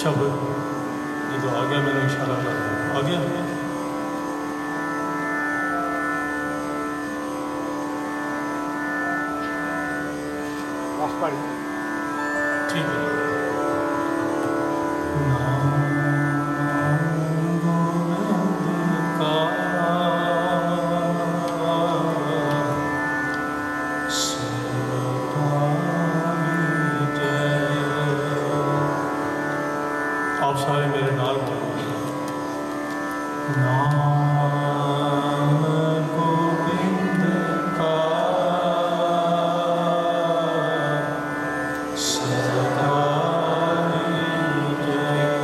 शब्द जो आ गया मैंने इशारा कर आ गया। ठीक है। आप सारे मेरे नाल बोलो, नाम गोविंद का सदा जय।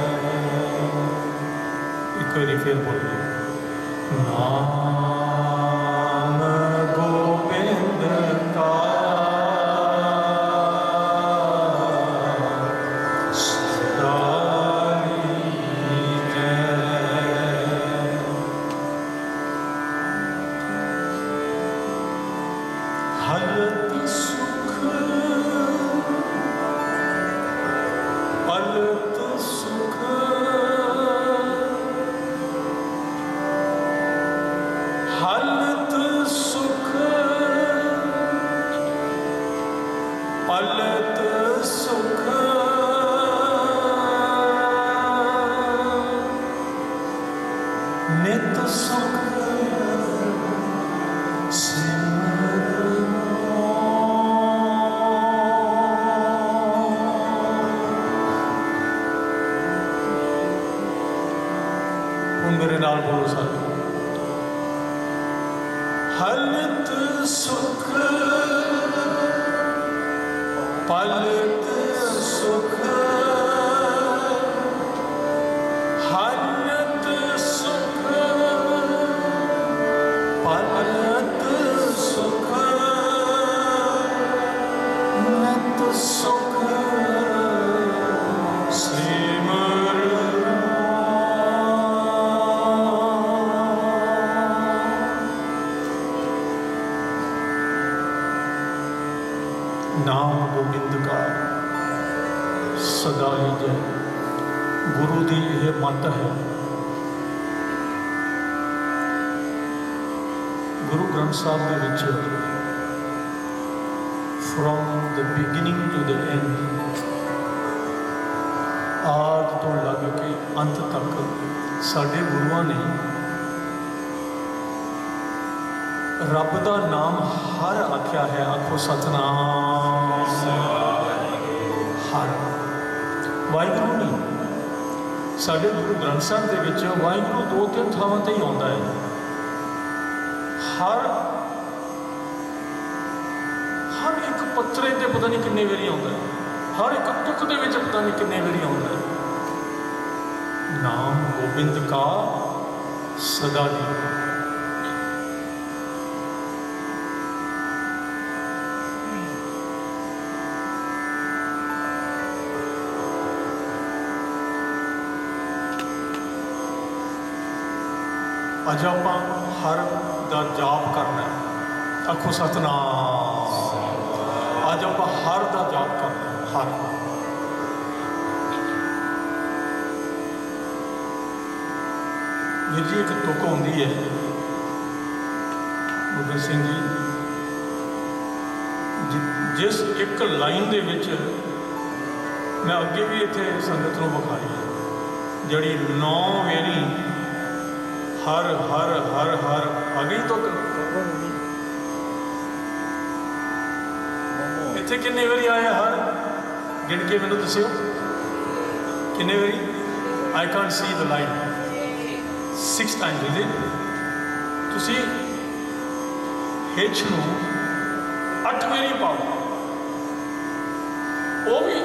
एक बार फिर बोलो, नाम गोविंद का सदा हलत सुख पलत सुख हलत सुख पलत सुख नित सुख मेरे नाल बोलो सारे, हलत सुख पलत सुख हलत सुख पलत सुख नित सुख नाम गोविंद का सदा जय। गुरु दी यह मत है। गुरु ग्रंथ साहब के विच from the beginning to the end, आद तो लग के अंत तक साडे गुरुआं ने रब का नाम हर आख्या है। आखो सतनाम हर। वाहिगुरू नहीं, साडे गुरु ग्रंथ साहब के विच वाहिगुरू दो तीन थावां ते ही आउंदा है। हर हर एक पत्रे ते पता नहीं किन्ने वारी आउंदा है, हर एक तुक दे विच पता नहीं किन्ने वारी आउंदा है। नाम गोबिंद का सदा जी। अज आप हर का जाप करना है। आखो सतनाम। अज आप हर का जाप करना है। हर वीर जी एक तुक आती है बुद्ध सिंह जी, जिस एक लाइन दे विच मैं अगे भी इत्थे संगत नूं विखाई है, जिहड़ी 9 वेरी हर हर हर हर आ गई। तो इत्थे किन्ने वारी आए हर, गिन के मैनूं दस्सिओ किन्ने वारी। I can't see the line. 6 times is it. तुसी हिच नूं 8 वारी पाओ, वो भी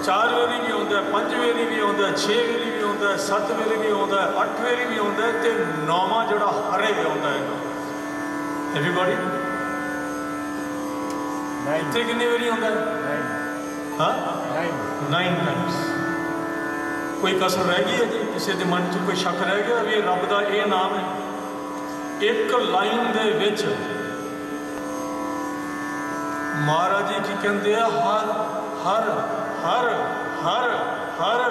4 वारी भी आता, 5 वारी भी आता, 6 वारी भी आता, 7 वारी भी आता, 8 वारी भी आता, तो 9वां जोड़ा हरे आता है। एवरीबॉडी इतने कितने वारी आता है? हाँ 9 टाइम्स। कोई कसर रह गई है जी? किसी के मन च कोई शक रह गया भी रब का ये नाम है? एक लाइन दे विच महाराज जी की कहते हैं हर हर हर हर हर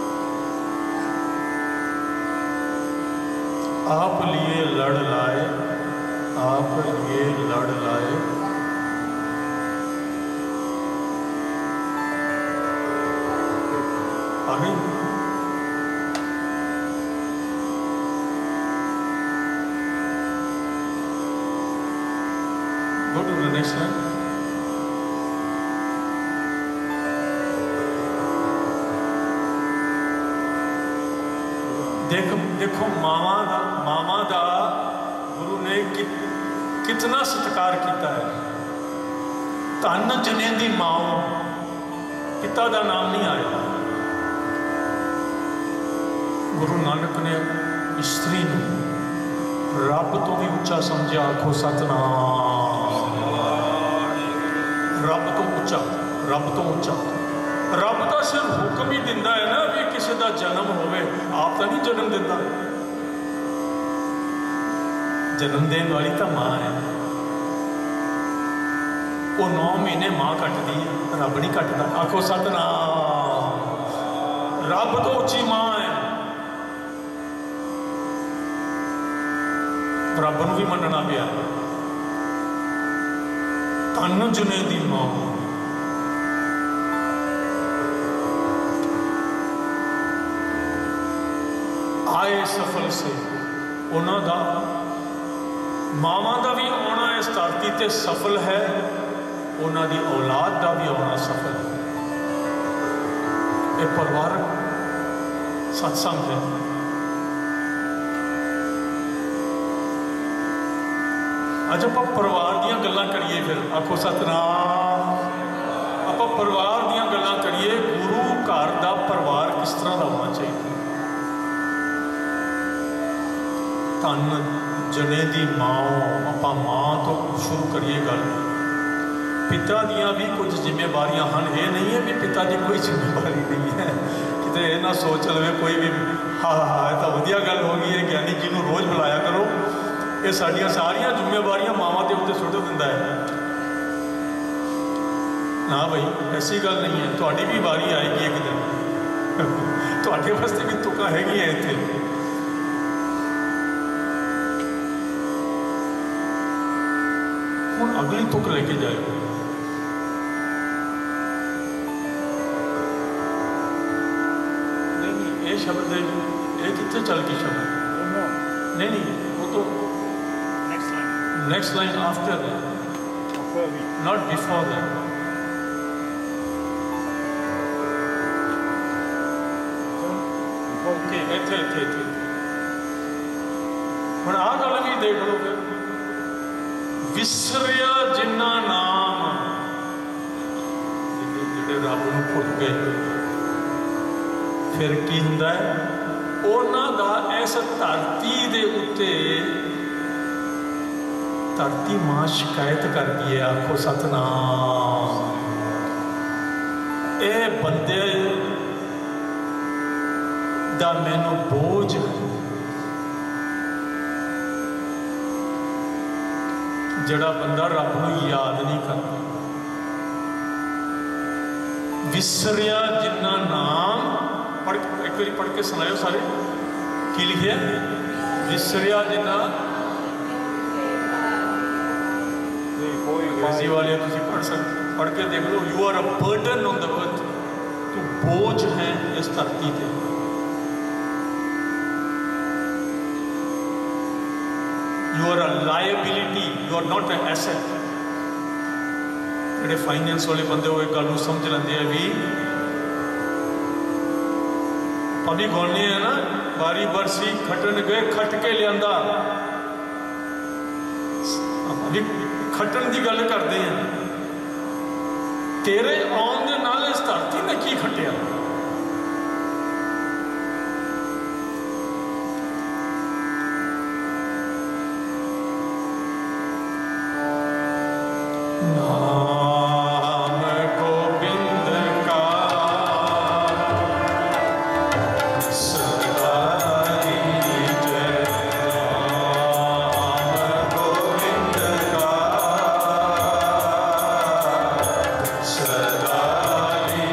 लड़ लाए, आप ये लड़ लाए। आ गई? Go to the next line. देखो मावा दा गुरु ने कितना सत्कार किया है। धन जने दी माओ, पिता का नाम नहीं आया। गुरु नानक ने स्त्री नूं रब तो भी उच्चा समझा। आखो सतनाम। रब तो उच्चा, रब तो उच्चा। रब तो सिर्फ हुक्म ही दिंदा है ना भी किसी का जन्म होवे, आप तो नहीं जन्म दिंदा। जन्म देने वाली तो माँ है, वो 9 महीने माँ कटती है, रब नहीं कटता। आखो सतनाम। रब तो उच्ची माँ है, रब नूं भी मनना पिया। धन जुने दी माँ, आए सफल से। उन्हों का मावां का भी आना इस धरती ते सफल है, उन्हों की औलाद का भी आना सफल है। ये परिवारक सत्संग है। अज आप परिवार दियां गल्लां करिए। फिर आखो सतनाम। आप परिवार दियां गल्लां करिए। गुरु घर का परिवार किस तरह का होना चाहिए। धन जने दी माओ, आप माँ तो शुरू करिए गल। पिता दियाँ भी कुछ जिम्मेवारियां हैं। ये नहीं है भी पिता की कोई जिम्मेवारी नहीं है। कितने ये ना सोच लवे कोई भी हाँ हाँ ये तो वधिया गल हो गई है, ज्ञानी जी को रोज़ बुलाया करो। ये साड़ियाँ सारियाँ जिम्मेवारियां मावां के उत्ते सुट दिंदा है ना भाई, ऐसी गल नहीं है। तुहाडी भी वारी आएगी एक दिन। तुहाडे वास्ते भी तुकां हैगियां इत्थे। अगली तुक लेके जाए। नहीं ये शब्द ये कितने चल गई शब्द? नहीं वो तो next line after, not before that. Okay इतने हुण आ गल भी देख लो। फिर विसरिया जिन्ना नाम, जिहड़े रब नूं भुल गए, फिर की हुंदा है? उन्हां दा इस धरती दे उत्ते धरती मां शिकायत करदी है। आखो सतनाम। ये बंदे दा मैनूं बोझ है, जड़ा बंदा रब नूं याद नहीं करता। विसरिया जिन्ना नाम, पढ़ एक बार पढ़ के सुनाओ सारे। की लिखे? विसरिया जिन्ना। अंग्रेजी वाले तुम पढ़ सकते, पढ़ के देख लो। You are a burden on the earth. तू बोझ है इस धरती पे। You are a liability, you are not an asset. ਜਿਹੜੇ फाइनेंस वाले बंदे वो एक गल समझ लेंगे है भी अभी गौने है ना, बारी बरसी खटन गए, खट के लिया। अभी खटन की गल करते हैं। तेरे आउण दे नाल इस धरती ने की खटिया? Sadali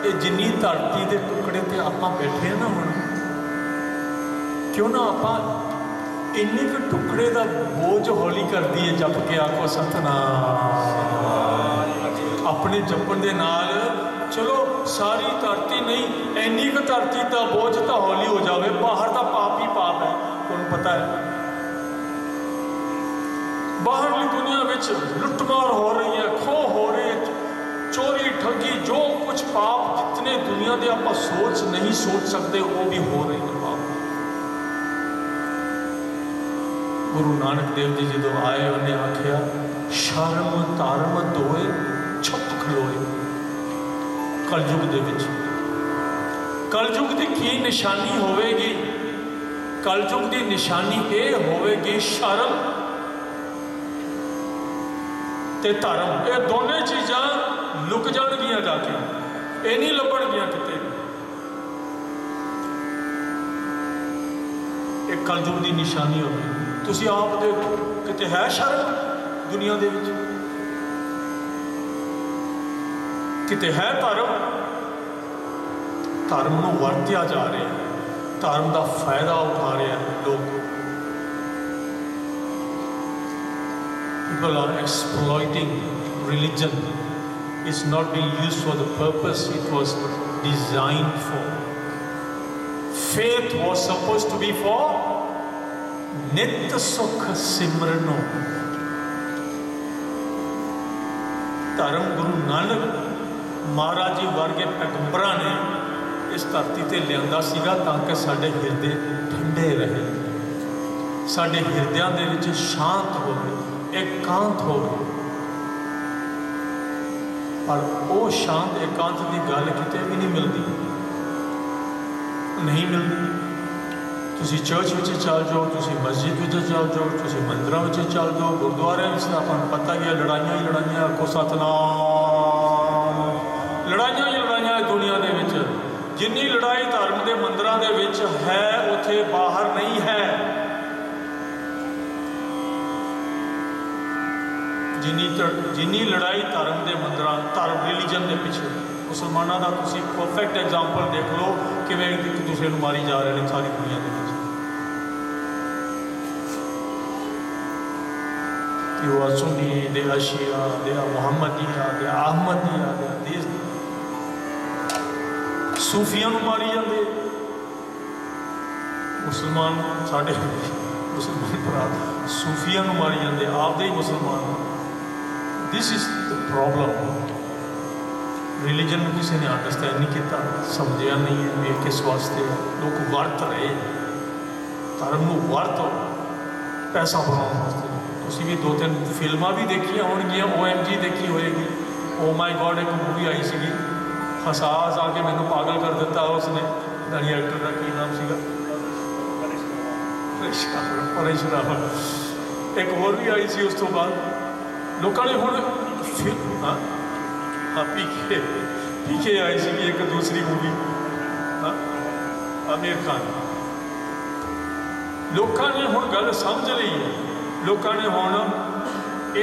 ये जिन्नी धरती के टुकड़े ते आपां बैठे हैं ना हुण, क्यों ना आपां इन्ने क टुकड़े का बोझ हौली कर दिए जप के आखो सतनाम। अपने जपन के नाल चलो सारी धरती नहीं, इन्नी क धरती का बोझ तो हौली हो जाए। बाहर का पाप ही पाप है, तुहानूं पता है। बाहरली दुनिया में लुटमार हो रही है, खो हो रही है, चोरी ठगी, जो कुछ पाप जितने दुनिया के आप सोच नहीं सोच सकते वो भी हो रहे हैं पाप। गुरु नानक देव जी जो आए उन्हें आख्या शर्म धर्म दोए छुप खलोए। कलयुग दे विच कलयुग की की निशानी होवेगी? कलयुग की निशानी ये होवेगी शर्म ते धर्म। ये दोनों चीज़ां लुक जाणगियां जाके, ये नहीं लभणगियां किते। एक कलयुग की निशानी होगी। तुसी आप देखो किते है शर्म दुनिया दे विच, किते है धर्म। धर्म नूं वरतिया जा रहा है, धर्म का फायदा उठा रहे हैं लोग। People are exploiting religion. It's not being used for the purpose it was designed for. Faith was supposed to be for नित सुख सिमरनो। धर्म गुरु नानक महाराज जी वर्गे पैगंबरां ने इस धरती ते लियांदा सीगा ताकि साडे हिरदे ठंडे रहे, साडे हिरदियां दे विच शांत होवे, एकांत होवे। पर वो शांत एकांत की गल किते भी नहीं मिलती, नहीं मिलती। तुसी चर्च में चल जाओ, तुसी मस्जिद में चल जाओ, तुसी मंदिरों में चल जाओ, गुरुद्वारे में आपको पता ही है लड़ाइयां ही लड़ाइयां। आखो सतनाम। लड़ाइयां ही लड़ाइयां दुनिया के विच। जिन्नी लड़ाई धर्म के मंदिरों के विच है उत्थे बाहर नहीं है। जिन्नी लड़ाई धर्म के मंदिर धर्म रिलीजन के पिछे, मुसलमानों का तुसी परफेक्ट एग्जाम्पल देख लो किवें एक दूसरे को मारी जा रहे हैं सारी दुनिया के। You are Sunni, they are Shia, they are Muhammadiya, they are Ahmadiyya, they are this. सूफियां मारी जाते मुसलमान, साढ़े मुसलमान भरा सूफियां मारी जाते आपदे ही मुसलमान। This is the problem. Religion किसी ने अंडरस्टैंड नहीं किया, समझिया नहीं है भी किस वास्ते लोग वर्त रहे। धर्म को वर्त पैसा बनाने वास्ते। तुसी भी 2-3 फिल्मां भी देखिया होणगियां, OMG देखी होएगी, ओ माई गॉड एक मूवी आई सी, हसा हसा के मैनू पागल कर दिता उसने। दानी एक्टर का की नाम सीगा, परेश रावल। एक होर भी आई सी उस तो बाद लोगों ने हुण पीके आई सी एक दूसरी मूवी आमिर खान। लोगों ने हुण गल समझ ली है, लोगों ने हुण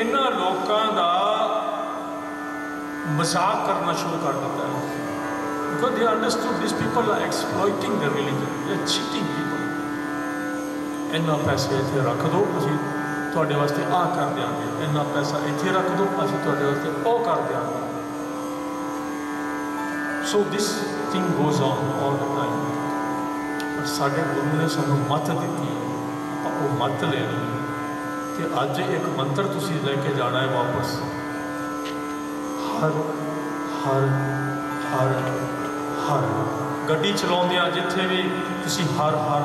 इन्हां लोगों का मजाक करना शुरू कर दिता है। Because they understood these people are exploiting the religion, they are cheating people. इन्ना पैसे इत्थे रख दो, असीं तुहाडे वास्ते आ कर देंगे, इन्ना पैसा इत्थे रख दो, असीं तुहाडे वास्ते ओ कर देंगे। So this thing goes on all the time. पर साडे गुरु ने सानू मत दी, वो मत लेनी कि अज एक मंत्र तुसीं लेके जाना है वापस। हर हर हर हर गड्डी चलाउंदियां जिथे भी तुसीं हर हर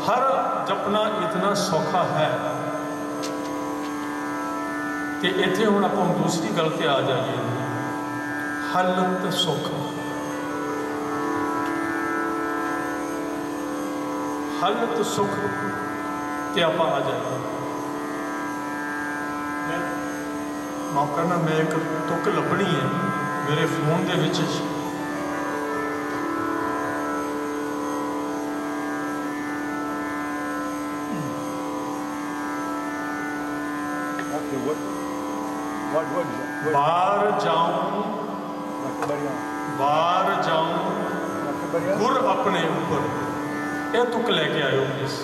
हर जपना इतना सौखा है कि इत्थे हुण आपां दूसरी गल ते आ जाइए। हलत सुख, हलत सुख ते आपां आ जाइए। माफ करना, मैं एक तुक लभनी है मेरे फोन के विच। बाहर जाऊं गुर अपने ऊपर, यह तुक लैके आयो प्लीज।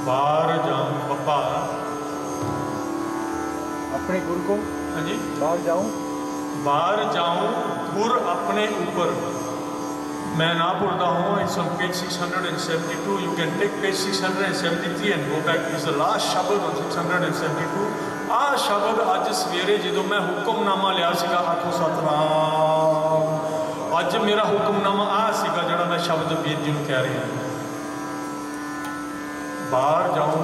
बाहर जाऊं पप्पा अपने गुर को, हाँ जी, बाहर जाऊं गुर अपने ऊपर। मैं ना भूलता हूँ, it's on page 672, you can take page 673 and go back. Is the last शब्द ऑन 672। आ शब्द अज सवेरे जो मैं हुक्मनामा लिया सीगा, आखो सतनाम, अज मेरा हुक्मनामा आ सीगा जिहड़ा मैं शब्द वीर जी नूं कह रही हूँ। बाहर जाऊं,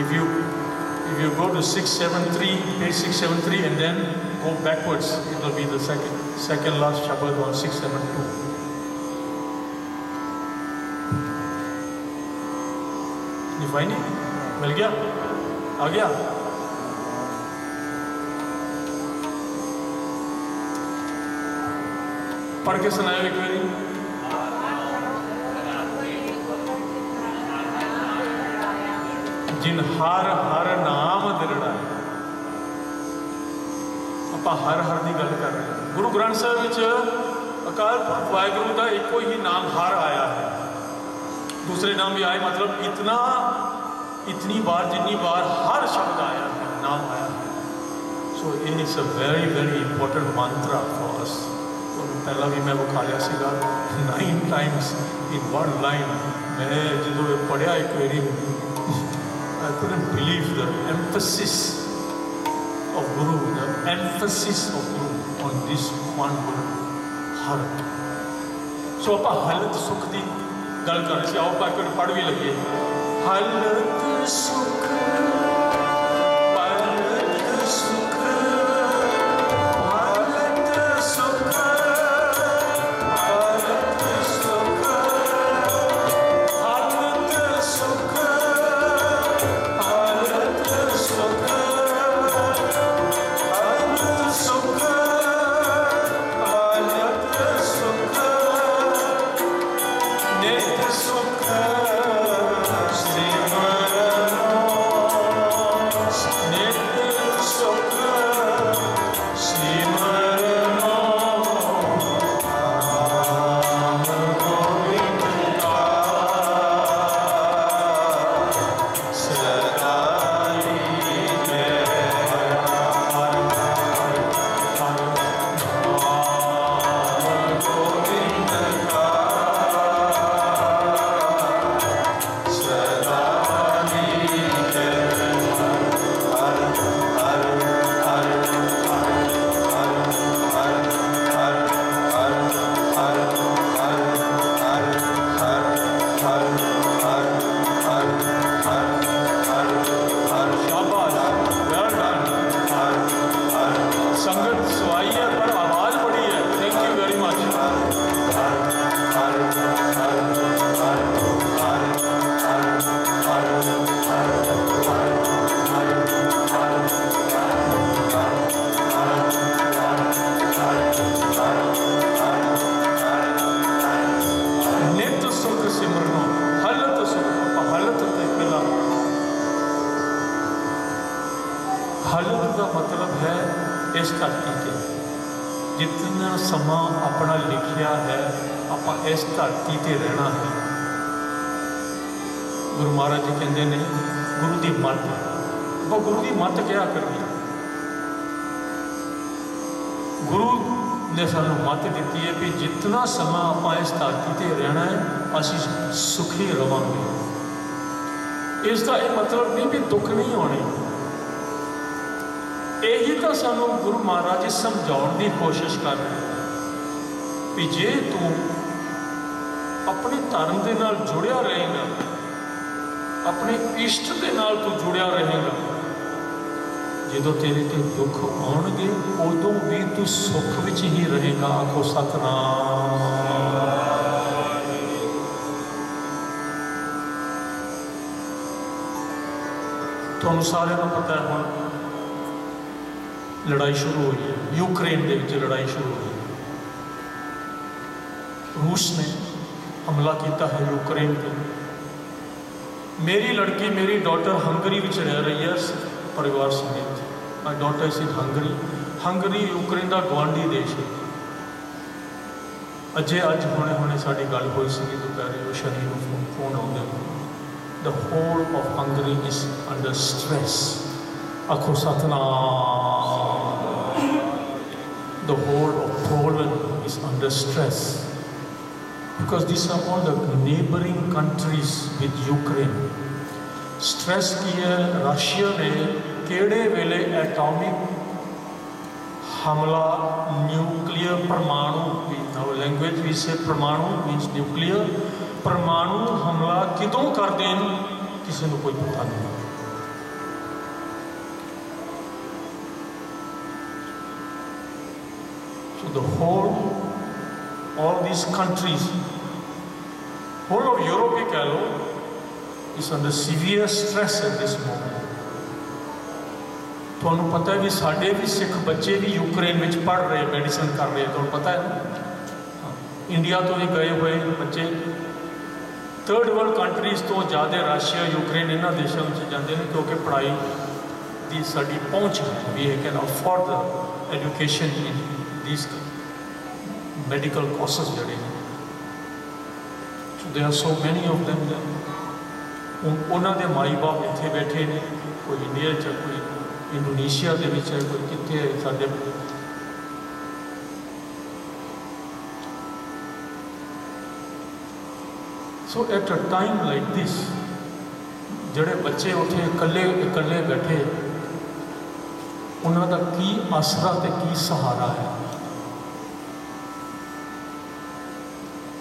if you go to 673, page 673 and then go backwards, it will be the second last shabad on 672. You find it? मिल गया? आ गया? पढ़ के सुनाओ एक बारी। जिन हर हर नाम दिलड़ाए। ਆਪਾਂ हर हर की गल कर रहे हैं। गुरु ग्रंथ साहिब विच अकाल पुरख वाहिगुरू का एको ही नाम हर आया है, दूसरे नाम भी आए, मतलब इतनी बार जितनी बार हर शब्द आया है, नाम आया है। So it is a very very important Mantra for us. तो पहला भी मैं विखा लिया सीगा 9 टाइम्स इन वन लाइन। मैं जो पढ़िया एक बारी I couldn't believe the emphasis of Guru, the emphasis of Guru on this one word, har. So ਆਪਾਂ ਹਾਲਤ ਸੁਖ ਦੀ ਗੱਲ ਕਰ ਰਹੇ ਸੀ, ਆਓ ਆਪਾਂ ਪੜ੍ਹ ਵੀ ਲਈਏ। ਹਾਲਤ ਸੁਖ, ਹਾਲਤ ਸੁਖ, ਹਾਲਤ ਸੁਖ, ਹਾਲਤ ਸੁਖ, ਹਾਲਤ ਸੁਖ, हालत का मतलब है इस धरती के जितना समा अपना लिखिया है आप इस धरती ते रहना है। गुरु महाराज जी कहते हैं गुरु की मत, वो गुरु की मत क्या करनी। गुरु ने सानू मत दी है भी जितना समा आप इस धरती ते रहना है असी सुखी रवांगे। इसका यह मतलब नहीं भी दुख नहीं होने। यही तो सानू गुरु महाराज जी समझाने की कोशिश कर रहे हैं भी जे तू अपने धर्म के नाल जुड़िया रहेगा, अपने इष्ट के नाल तू जुड़िया रहेगा, जो तेरे ते दुख आउणगे उदों भी तू सुख विच ही रहेगा। आखो सतनाम। तुहानू सारे को पता है हुण लड़ाई शुरू हुई है, यूक्रेन के विच लड़ाई शुरू हुई है। रूस ने हमला किया है यूक्रेन पर। मेरी लड़की मेरी डॉटर हंगरी विच रह रही है परिवार समेत। My daughter is in Hungary. Hungary Ukraine का गुआढ़ी देश है। अजे हुणे हुणे साडी गल होई सी दोपहरे वो शनि को फोन आउंदे। The whole of Hungary is under stress. आखो Satnam. The whole of Poland is under stress because these are all the neighboring countries with Ukraine. Stress की है रशिया ने केड़े वेले एटॉमिक हमला न्यूक्लियर परमाणु लैंग्वेज भी से परमाणु मीन्स न्यूक्लियर परमाणु हमला किदों कर देन किसी को कोई पता नहीं। So the whole all these countries whole of Europe ही कह लो is under severe stress at this moment. तुहानू पता है भी साढ़े भी सिख बच्चे भी यूक्रेन में पढ़ रहे मेडिसिन कर रहे तुहानू पता है ना। इंडिया तो भी गए हुए बच्चे थर्ड वर्ल्ड कंट्रीज़ तो ज़्यादा रशिया यूक्रेन इन्होंने देशों में जाते हैं क्योंकि पढ़ाई की साड़ी पहुँच है। We can afford the education in these medical courses जड़े हैं। So there are so many of them उन्होंने माई बाप इतने बैठे ने कोई इंडिया च कोई इंडोनेशिया के विच है कोई कितने है साडे। So at a time like this जड़े बच्चे उत्थे इकल्ले इकल्ले बैठे उन्हों का की आसरा ते की सहारा है।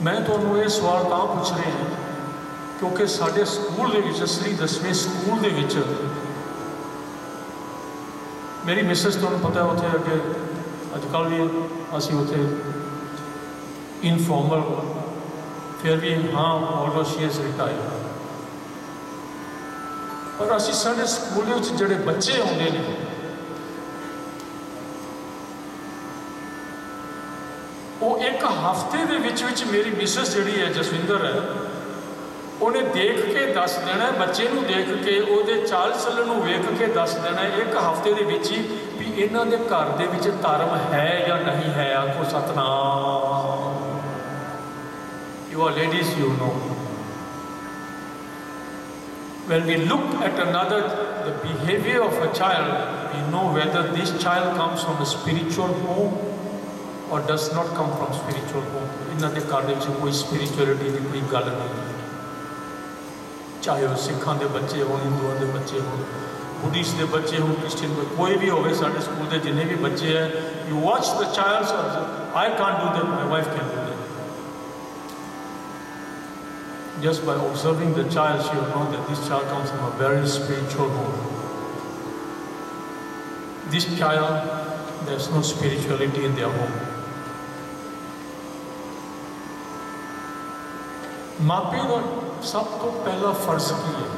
मैं तुहानू ये सवाल तां पूछ रहे हैं क्योंकि साढ़े स्कूल के विच असली 10वें स्कूल के विच मेरी मिसेस तुहानू पता है उत्थे अगे अजकल भी असी उत्थे इनफॉर्मल फिर भी हाँ ऑल्दो शी इज रिटायर पर असी साढ़े स्कूल में जोड़े बच्चे आते हैं वो एक हफ्ते के विच मेरी मिसेस जी है जसविंदर है उन्हें देख के दस देना है बच्चे को देख के वो चाल चलन वेख के दस देना है एक हफ्ते के विच ही भी इन्हों के घर दे विच धर्म है या नहीं है। आखो Satnam. You are ladies you know when we look at another the behavior of a child we know whether this child comes from a spiritual home और does not come from spiritual home। इन्हों के घर में कोई spirituality की कोई गल नहीं है चाहे वह सिखों के बच्चे हो हिंदुओं के बच्चे हो बुद्धिस्ट के बच्चे हो क्रिश्चियन कोई भी हो साढ़े स्कूल के जिन्हें भी बच्चे हैं you watch the child I can't do that my wife can do that just by observing the child she will know that this child comes from a very spiritual home। this child there is no spirituality in their home। मापे का सब तो पहला फर्ज की है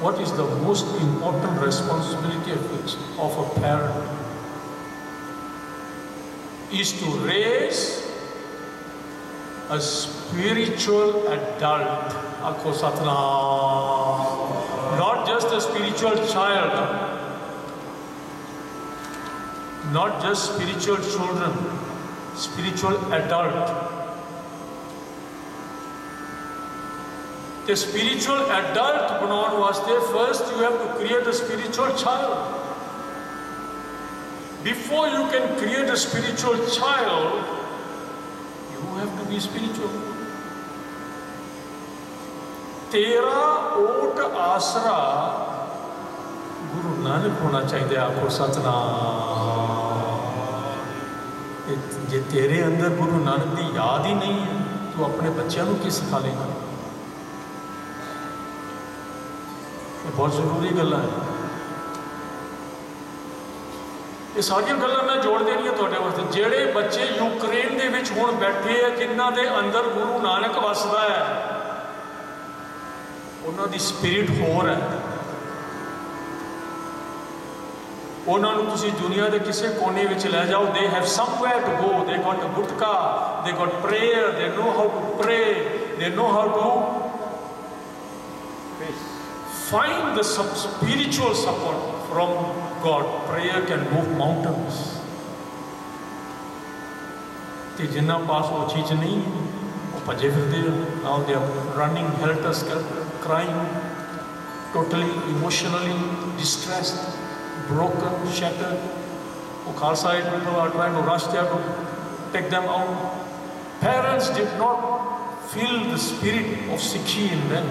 what is the most important responsibility of a parent is to raise a spiritual adult। आखो Satnam. not just a spiritual child not just spiritual children spiritual adult। The spiritual adult बनाने वास्ते first you have to create a spiritual child। Before you can create a spiritual child, you have to be spiritual। तेरा ओट आसरा गुरु नानक होना चाहिए। आपको सतनाम। जे तेरे अंदर गुरु नानक की याद ही नहीं है तो अपने बच्चों को की सिखा लेगा। बहुत जरूरी गल्लां है ये सारियां गल्लां मैं जोड़ देनी है तुहाडे वास्ते। जेड़े बच्चे यूक्रेन दे विच हुण बैठे है जिन्हां दे अंदर गुरु नानक वसदा है उन्हां दी स्पिरिट होर है। उन्हां नूं तुसीं दुनिया के किसी कोने विच लै जाओ they have somewhere to go. They got a gutka they got prayer they know how to pray they know how to find the spiritual support from God. Prayer can move mountains. ਤੇ ਜਿੰਨਾ ਪਾਸ ਉਹ ਚੀਜ਼ ਨਹੀਂ, ਉਹ ਭੱਜੇ ਫਿਰਦੇ now they are running helter-skelter, crying, totally emotionally distressed, broken, shattered. Oh, Khalsa people are trying to rush there to take them out. Parents did not feel the spirit of Sikhi in them.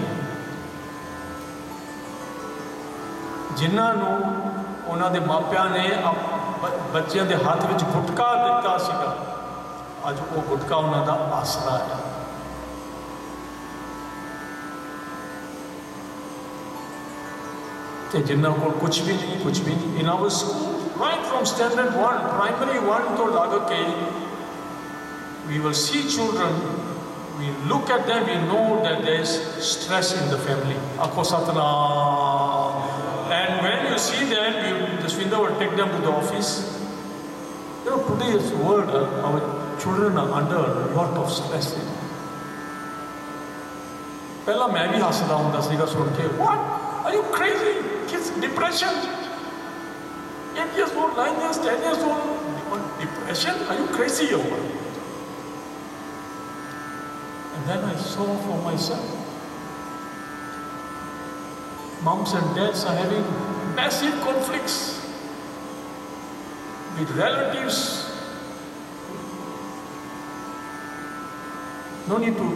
ਜਿਨ੍ਹਾਂ ਨੂੰ ਉਹਨਾਂ ਦੇ ਮਾਪਿਆਂ ਨੇ ਬੱਚਿਆਂ ਦੇ ਹੱਥ ਵਿੱਚ ਗੁਟਕਾ ਦਿੱਤਾ ਸੀਗਾ, ਅੱਜ ਉਹ ਗੁਟਕਾ ਉਹਨਾਂ ਦਾ ਆਸਰਾ ਹੈ। ਤੇ ਜਿਨ੍ਹਾਂ ਕੋਲ ਕੁਝ ਵੀ ਨਹੀਂ, in our school, right from standard 1, primary 1 ਤੋਂ ਲੱਗ ਕੇ, we will see children, we look at them, we know that there is stress in the family. Akho Satnam. And when you see them, Jaswinder will take them to the office. You know, today's world, our children are under a lot of stress. Pehla main bhi hasda hunda siga sun ke, what? Are you crazy? Kids, depression. 8 years old, 9 years, 10 years old. Depression? Are you crazy? And then I saw for myself. Moms and dads are having massive conflicts with relatives. No need to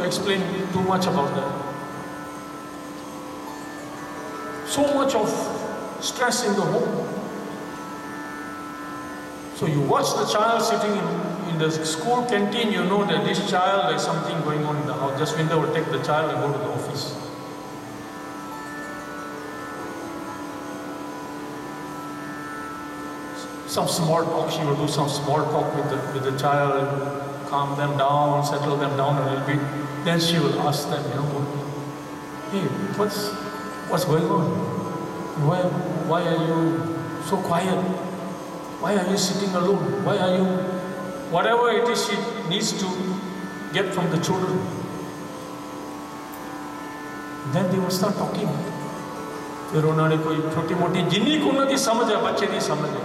explain too much about that. So much of stress in the home. So you watch the child sitting in the school canteen, you know that this child, there's something going on in the house. Jaswinder will take the child and go to the office. Some small talk, she will do some small talk with the child, calm them down, settle them down a little bit. Then she will ask them, you know, hey, what's going on? Why are you so quiet? Why are you sitting alone? Why are you, whatever it is she needs to get from the children. Then they will start talking. फिर उन्होंने कोई छोटी मोटी जिन्नी को उन्होंने समझ है, बच्चे की समझ है.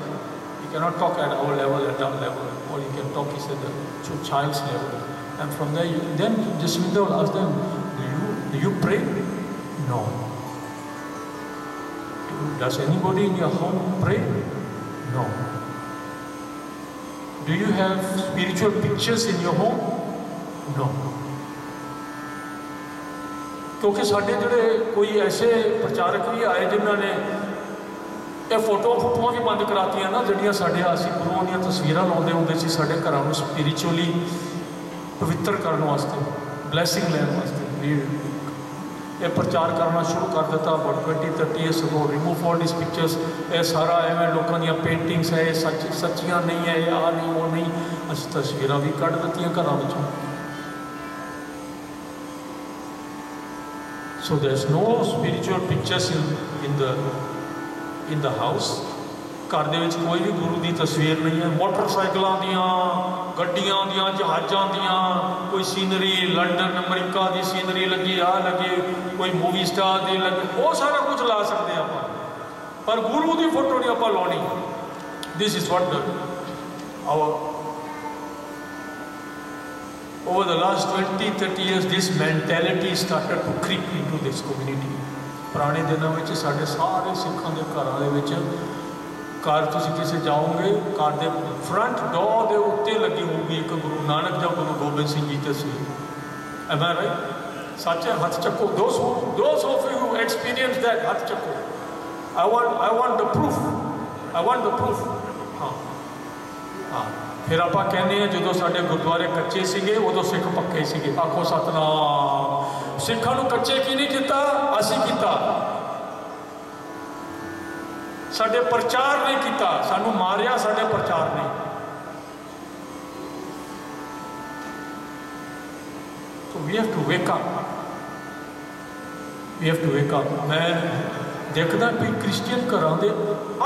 You cannot talk at our level, at our level. All you can talk is at the child's level. And from there, then Jaswinder will ask them, do you pray? No. Does anybody in your home pray? No. Do you have spiritual pictures in your home? No. क्योंकि साढ़े जोड़े कोई ऐसे प्रचारक भी आए जिन्होंने ये फोटोआं भी बंद करातियां ना, जिहड़ियां साढ़े असीं गुरुओं दी तस्वीरां लाउंदे हुंदे सी साढ़े घरां नूं स्पिरिचुअली पवित्र करने वास्ते, ब्लैसिंग लैण वास्ते। ये प्रचार करना शुरू कर दिता about 20-30 years ago, remove all this pictures. ये सारा एवं लोगों दी पेंटिंग्स है, ये सच्चियां नहीं है, आ नहीं वो नहीं, असीं तस्वीरां भी कढ़ दित्तियां घरां विचों। So there's no spiritual pictures in the house. घर दे विच कोई भी गुरु की तस्वीर नहीं है। मोटरसाइकिलों दियाँ, गड्डियां दियां, जहाज़ों दियां, कोई सीनरी लंडन अमरीका की सीनरी लगी, आ लगी, कोई मूवी स्टार की लगी, वो सारा कुछ ला सकते हैं आप, पर गुरु की फोटो नहीं आप लानी। This is what our over the last 20-30 years this mentality started to creep into this community. पुराने दिनों में साढ़े सारे सिखों के घरों के घर तुसीं किसे जाओगे, घर के फ्रंट डोर के उत्ते लगी होगी एक गुरु नानक या गुरु गोबिंद सिंह जी तस्वीर। Am I right? सच है, हाथ चक्को। Those of you who experience that, हाथ चक्को। I want the proof. I want the proof. हाँ हाँ। फिर आप कहने हैं जो साढ़े गुरुद्वारे कच्चे सीगे उदों सिख पक्के सीगे। आखो सतनाम। सिखां नूं कच्चे की नहीं किया, असीं किया। साडे प्रचार नहीं किया, सानू मारिया साडे प्रचार ने। तो we have to wake up, we have to wake up. मैं देखदा भी क्रिश्चियन घरां दे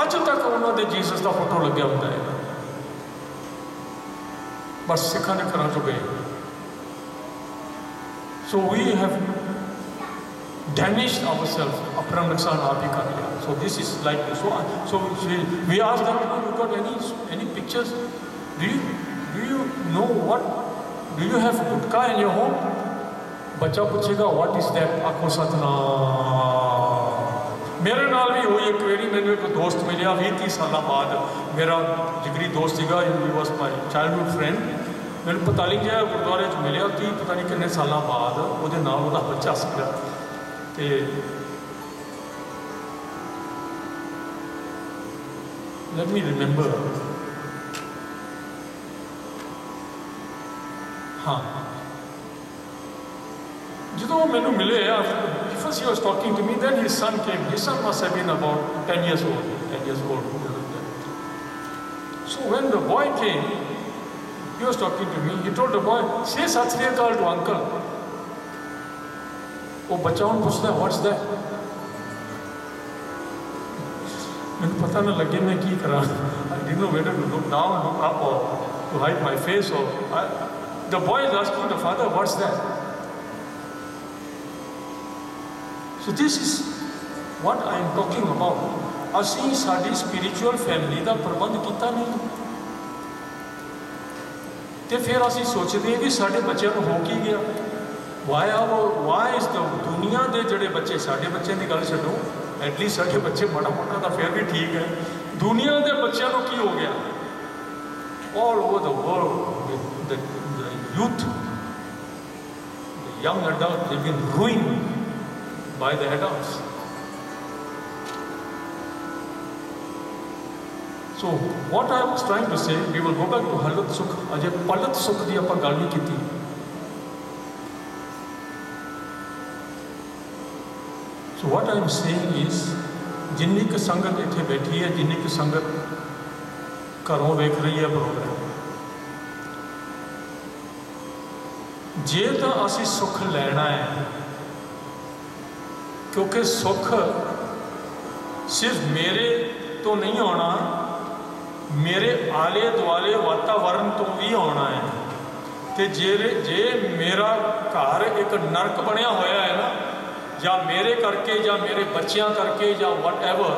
अज तक उन्होंने जीसस का फोटो लग्या हुंदा है, बस सिखा ने घरों चो गए। सो वी damaged ourselves, अपना नुकसान आप ही कर लिया. So this is like this. So we asked them, you got any pictures? Do you know what? Do you have gutka in your home? बच्चा पूछेगा what is that? आखो सतनाम. मेरे नाल भी हुई एक बारी. मैंने एक दोस्त मिलिया 20-30 साल बाद. मेरा जिगरी दोस्त सीगा. He was my childhood friend. मैंने पता नहीं क्या गुरुद्वारे च मिलिया 30 पता नहीं कितने साल बाद. वो नाल वो बच्चा सीगा. ते let me remember. हाँ ਜਦੋਂ ਮੈਨੂੰ ਮਿਲੇ first he was talking to me, then his son came. His son must have been about 10 years old. So when the boy came, he was talking to me. He told the boy, say Sat Sri Akal to uncle. वो बच्चा उन पूछता है what's that? मैंने पता ना लगे मैं की करा. I didn't know whether to look down, look up, or to hide my face. The boy is asking the father, what's that? So this is what I am talking about. ਅਸੀਂ ਸਾਡੀ spiritual family ਦਾ ਪ੍ਰਬੰਧ ਕੀਤਾ ਨਹੀਂ. ਤੇ ਫਿਰ ਅਸੀਂ ਸੋਚਦੇ ਹਾਂ ਕਿ ਸਾਡੇ ਬੱਚਿਆਂ ਨੂੰ ਹੋ ਕੀ ਗਿਆ. Why is the ਦੁਨੀਆ ਦੇ ਜਿਹੜੇ ਬੱਚੇ, ਸਾਡੇ ਬੱਚਿਆਂ ਦੀ ਗੱਲ ਛੱਡੋ, ਐਟਲੀਸਟ ਸਾਡੇ ਬੱਚੇ ਮਾੜਾ ਮੋਟਾ ਤਾਂ ਫਿਰ ਵੀ ਠੀਕ ਹੈ. ਦੁਨੀਆ ਦੇ ਬੱਚਿਆਂ ਨੂੰ ਕੀ ਹੋ ਗਿਆ? All over the world, the youth, the young adults, they've been ruined by the adults. So what I was trying to say, we will go back to Halat Sukh. Ajay Palat Sukh ਦੀ ਆਪਾਂ ਗੱਲ ਨਹੀਂ ਕੀਤੀ. So what I am saying is, ਜਿੰਨੀ ਕੁ ਸੰਗਤ ਇੱਥੇ ਬੈਠੀ ਹੈ, ਜਿੰਨੀ ਕੁ ਸੰਗਤ ਘਰੋਂ ਵੇਖ ਰਹੀ ਹੈ ਪ੍ਰੋਗਰਾਮ, ਜੇ ਤਾਂ ਅਸੀਂ ਸੁੱਖ ਲੈਣਾ ਹੈ, ਕਿਉਂਕਿ ਸੁੱਖ ਸਿਰਫ ਮੇਰੇ ਤੋਂ ਨਹੀਂ ਆਉਣਾ, ਮੇਰੇ ਆਲੇ ਦੁਆਲੇ ਵਾਤਾਵਰਨ ਤੋਂ ਵੀ ਆਉਣਾ ਹੈ. ਤੇ ਜੇ ਮੇਰਾ ਘਰ ਇੱਕ ਨਰਕ ਬਣਿਆ ਹੋਇਆ ਹੈ ਨਾ, ਜਾਂ ਮੇਰੇ ਕਰਕੇ ਜਾਂ ਮੇਰੇ ਬੱਚਿਆਂ ਕਰਕੇ ਜਾਂ ਵਟਐਵਰ,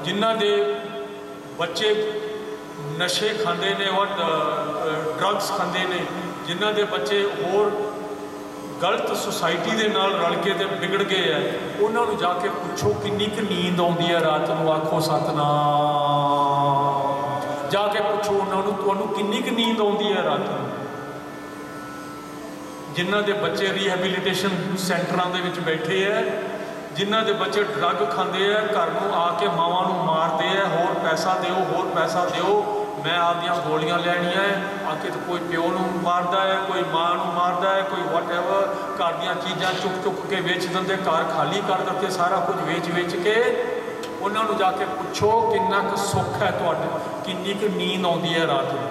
ਜਿਨ੍ਹਾਂ ਦੇ ਬੱਚੇ ਨਸ਼ੇ ਖਾਂਦੇ ਨੇ, ਡਰੱਗਸ ਖਾਂਦੇ ਨੇ, ਜਿਨ੍ਹਾਂ ਦੇ ਬੱਚੇ ਹੋਰ ਗਲਤ ਸੁਸਾਇਟੀ ਦੇ ਨਾਲ ਰਲ ਕੇ ਤੇ ਵਿਗੜ ਗਏ ਹੈ, ਉਹਨਾਂ ਨੂੰ ਜਾ ਕੇ ਪੁੱਛੋ ਕਿੰਨੀ ਕੁ ਨੀਂਦ ਆਉਂਦੀ ਹੈ ਰਾਤ ਨੂੰ. ਆਖੋ ਸਤਨਾਮ. ਜਾ ਕੇ ਪੁੱਛੋ ਉਹਨਾਂ ਨੂੰ, ਤੁਹਾਨੂੰ ਕਿੰਨੀ ਕੁ ਨੀਂਦ ਆਉਂਦੀ ਹੈ ਰਾਤ ਨੂੰ. ਜਿਨ੍ਹਾਂ ਦੇ ਬੱਚੇ ਰੀਹੈਬਿਲਿਟੇਸ਼ਨ ਸੈਂਟਰਾਂ ਦੇ ਵਿੱਚ ਬੈਠੇ ਹੈ, ਜਿਨ੍ਹਾਂ ਦੇ ਬੱਚੇ ਡਰੱਗ ਖਾਂਦੇ ਹੈ, ਘਰ ਨੂੰ ਆ ਕੇ ਮਾਵਾਂ ਨੂੰ ਮਾਰਦੇ ਹੈ, ਹੋਰ ਪੈਸਾ ਦਿਓ, ਹੋਰ ਪੈਸਾ ਦਿਓ, ਮੈਂ ਆਪਦੀਆਂ ਗੋਲੀਆਂ ਲੈਣੀਆਂ ਹੈ. ਆ ਕੇ ਤਾਂ ਕੋਈ ਪਿਓ ਨੂੰ ਮਾਰਦਾ ਹੈ, ਕੋਈ ਮਾਂ ਨੂੰ ਮਾਰਦਾ ਹੈ, ਕੋਈ ਵਟਐਵਰ. ਘਰ ਦੀਆਂ ਚੀਜ਼ਾਂ ਚੁੱਕ ਕੇ ਵੇਚ ਦਿੰਦੇ, ਘਰ ਖਾਲੀ ਕਰ ਦਿੱਤੇ, ਸਾਰਾ ਕੁਝ ਵੇਚ ਕੇ. ਉਹਨਾਂ ਨੂੰ ਜਾ ਕੇ ਪੁੱਛੋ ਕਿੰਨਾ ਕੁ ਸੁੱਖ ਹੈ ਤੁਹਾਡੇ, ਕਿੰਨੀ ਕੁ ਨੀਂਦ ਆਉਂਦੀ ਹੈ ਰਾਤ ਨੂੰ.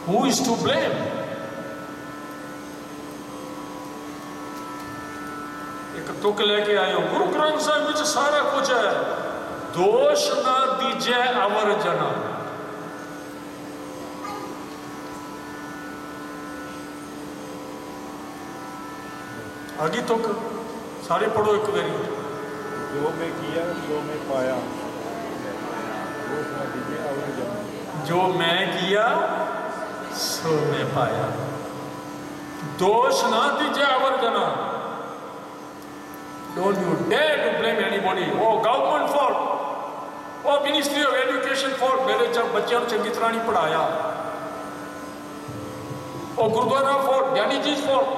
Who is to blame? ਇੱਕ ਤੁਕ ਲੈ ਕੇ ਆਇਓ, ਗੁਰੂ ਗ੍ਰੰਥ ਸਾਹਿਬ ਵਿੱਚ ਸਾਰਾ ਕੁਝ ਹੈ. ਦੋਸ਼ ਨਾ ਦੀਜੈ ਅਵਰ ਜਨਾ. आगे तो सारे पढ़ो एक बारी. जो मैं किया जो मैं पाया, जो मैं किया सो मैं पाया. दोष ना दीजिए आवर्जना. Don't you dare to blame anybody. Oh, government fault. Oh, Ministry of Education fault. मेरे जब बच्चों को चंगी तरह नहीं पढ़ाया. Oh, gurdwara fault. ज्ञानी जी fault.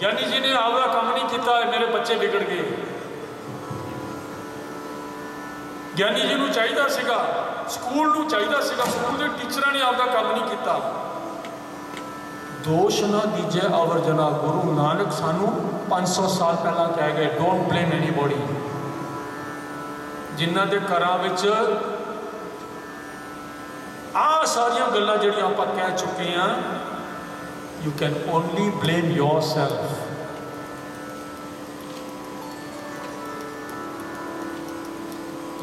ज्ञानी जी ने आपका काम नहीं किया है, मेरे बच्चे बिगड़ गए. ज्ञानी जी ਨੂੰ ਚਾਹੀਦਾ ਸੀਗਾ, ਸਕੂਲ ਨੂੰ ਚਾਹੀਦਾ ਸੀਗਾ, ਸਕੂਲ ਦੇ ਟੀਚਰਾਂ ਨੇ ਆਪਦਾ ਕੰਮ ਨਹੀਂ ਕੀਤਾ. ਦੋਸ਼ ਨਾ ਦੀਜੇ ਅਵਰ ਜਨਾ. ਗੁਰੂ ਨਾਨਕ ਸਾਨੂੰ 500 ਸਾਲ ਪਹਿਲਾਂ ਕਹਿ ਗਏ, ਡੋਂਟ ਬਲੇਮ ਐਨੀਬੋਡੀ. ਜਿਨ੍ਹਾਂ ਦੇ ਘਰਾਂ ਵਿੱਚ ਆਹ ਸਾਰੀਆਂ ਗੱਲਾਂ ਜਿਹੜੀਆਂ ਆਪਾਂ ਕਹਿ ਚੁੱਕੇ ਹਾਂ, you can only blame yourself.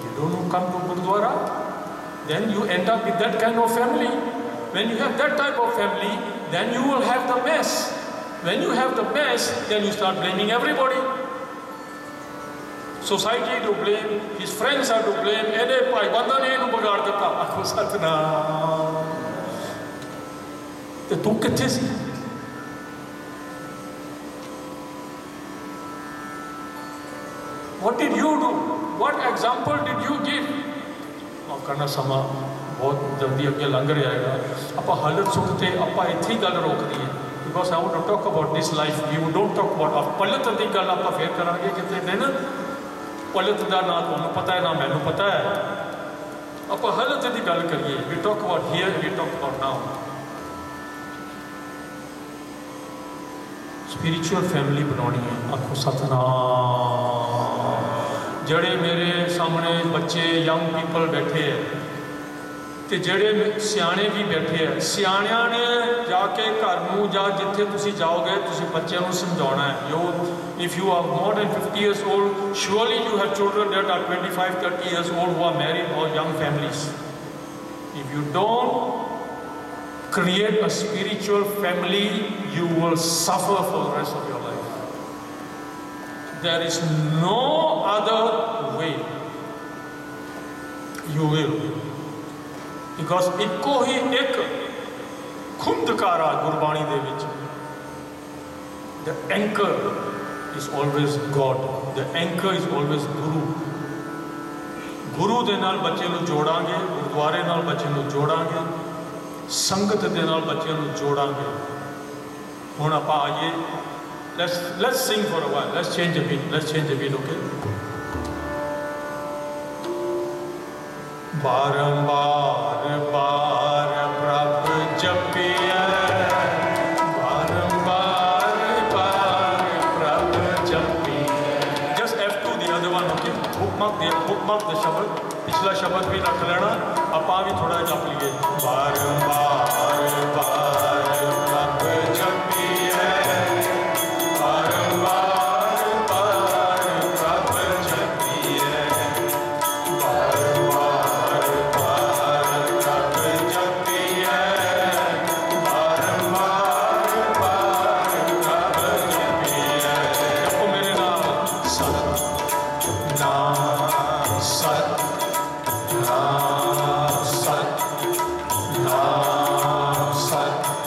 You don't come to Gurdwara, then you end up with that kind of family. When you have that type of family, then you will have the mess. When you have the mess, then you start blaming everybody. Society to blame, his friends are to blame. ਇਹਦੇ ਭਾਈਬੰਦਾਂ ਨੇ ਇਹਨੂੰ ਵਿਗਾੜ ਦਿੱਤਾ। ਆਖੋ ਸਤਨਾਮ। ਤੇ ਤੂੰ ਕਿੱਥੇ ਸੀ? What did you do? What example did you give? ਮਾਫ ਕਰਨਾ, ਸਮਾਂ ਬਹੁਤ ਜਲਦੀ ਅੱਗੇ ਲੰਘ ਰਿਹਾ ਹੈਗਾ। ਆਪਾਂ ਹਾਲਤ ਸੁੱਖ ਤੇ ਆਪਾਂ ਇੱਥੇ ਹੀ ਗੱਲ ਰੋਕਦੀ ਹੈ। Because I want to talk about this life. We don't talk about ਪਲਤ ਦੀ ਗੱਲ ਆਪਾਂ ਫੇਰ ਕਰਾਂਗੇ ਕਿਤੇ ਦਿਨ। ਪਲਤ ਦਾ ਨਾ ਤੁਹਾਨੂੰ ਪਤਾ ਹੈ ਨਾ ਮੈਨੂੰ ਪਤਾ ਹੈ। ਆਪਾਂ ਹਾਲਤ ਦੀ ਗੱਲ ਕਰੀਏ। We talk about here, we talk about now. Spiritual family बनानी है। आखो सतनाम। जड़े मेरे सामने बच्चे यंग पीपल बैठे है तो जड़े सियाने भी बैठे है, सियाणिया ने जाके घर में जा जिथे तुसी जाओगे तुसी बच्चों को समझाना है। Yo if you are more than 50 years old, surely you have children that are 25-30 years old who are married or young families. If you don't create a spiritual family, you will suffer for the rest of your life. There is no other way. You will. Because ਇੱਕੋ ਹੀ ਇੱਕ ਖੁੰਦਕਾਰਾ ਗੁਰਬਾਣੀ ਦੇ ਵਿੱਚ। The anchor is always God. The anchor is always Guru. ਗੁਰੂ ਦੇ ਨਾਲ ਬੱਚੇ ਨੂੰ ਜੋੜਾਂਗੇ, ਗੁਰਦੁਆਰੇ ਨਾਲ ਬੱਚੇ ਨੂੰ ਜੋੜਾਂਗੇ, ਸੰਗਤ ਦੇ ਨਾਲ ਬੱਚਿਆਂ ਨੂੰ ਜੋੜਾਂਗੇ। ਹੁਣ ਆਪਾਂ ਆਈਏ, let's sing for a while, let's change a beat, okay? ਬਾਰੰਬਾਰ ਬਾਰ ਪ੍ਰਭ ਜਪਿਐ, ਬਾਰੰਬਾਰ ਬਾਰ ਪ੍ਰਭ ਜਪਿਐ। Just F2 the other one, okay? bookmark the ਸ਼ਬਦ, ਪਿਛਲਾ ਸ਼ਬਦ ਵੀ ਰੱਖ ਲੈਣਾ, ਆਪਾਂ ਵੀ ਥੋੜਾ ਜਿਹਾ ਜਪ ਲਈਏ। ਬਾਰੰਬਾਰ ਬਾਰ ਪ੍ਰਭ ਜਪਿਐ, ਬਾਰੰਬਾਰ ਬਾਰ ਪ੍ਰਭ ਜਪਿਐ, ਬਾਰੰਬਾਰ ਬਾਰ ਪ੍ਰਭ ਜਪਿਐ, ਬਾਰੰਬਾਰ ਬਾਰ ਪ੍ਰਭ ਜਪਿਐ। ਜਪੋ ਮੇਰੇ ਨਾਲ। ਸਤਿਨਾਮ ਸਤਿਨਾਮ ਸਤਿਨਾਮ ਸਤਿਨਾਮ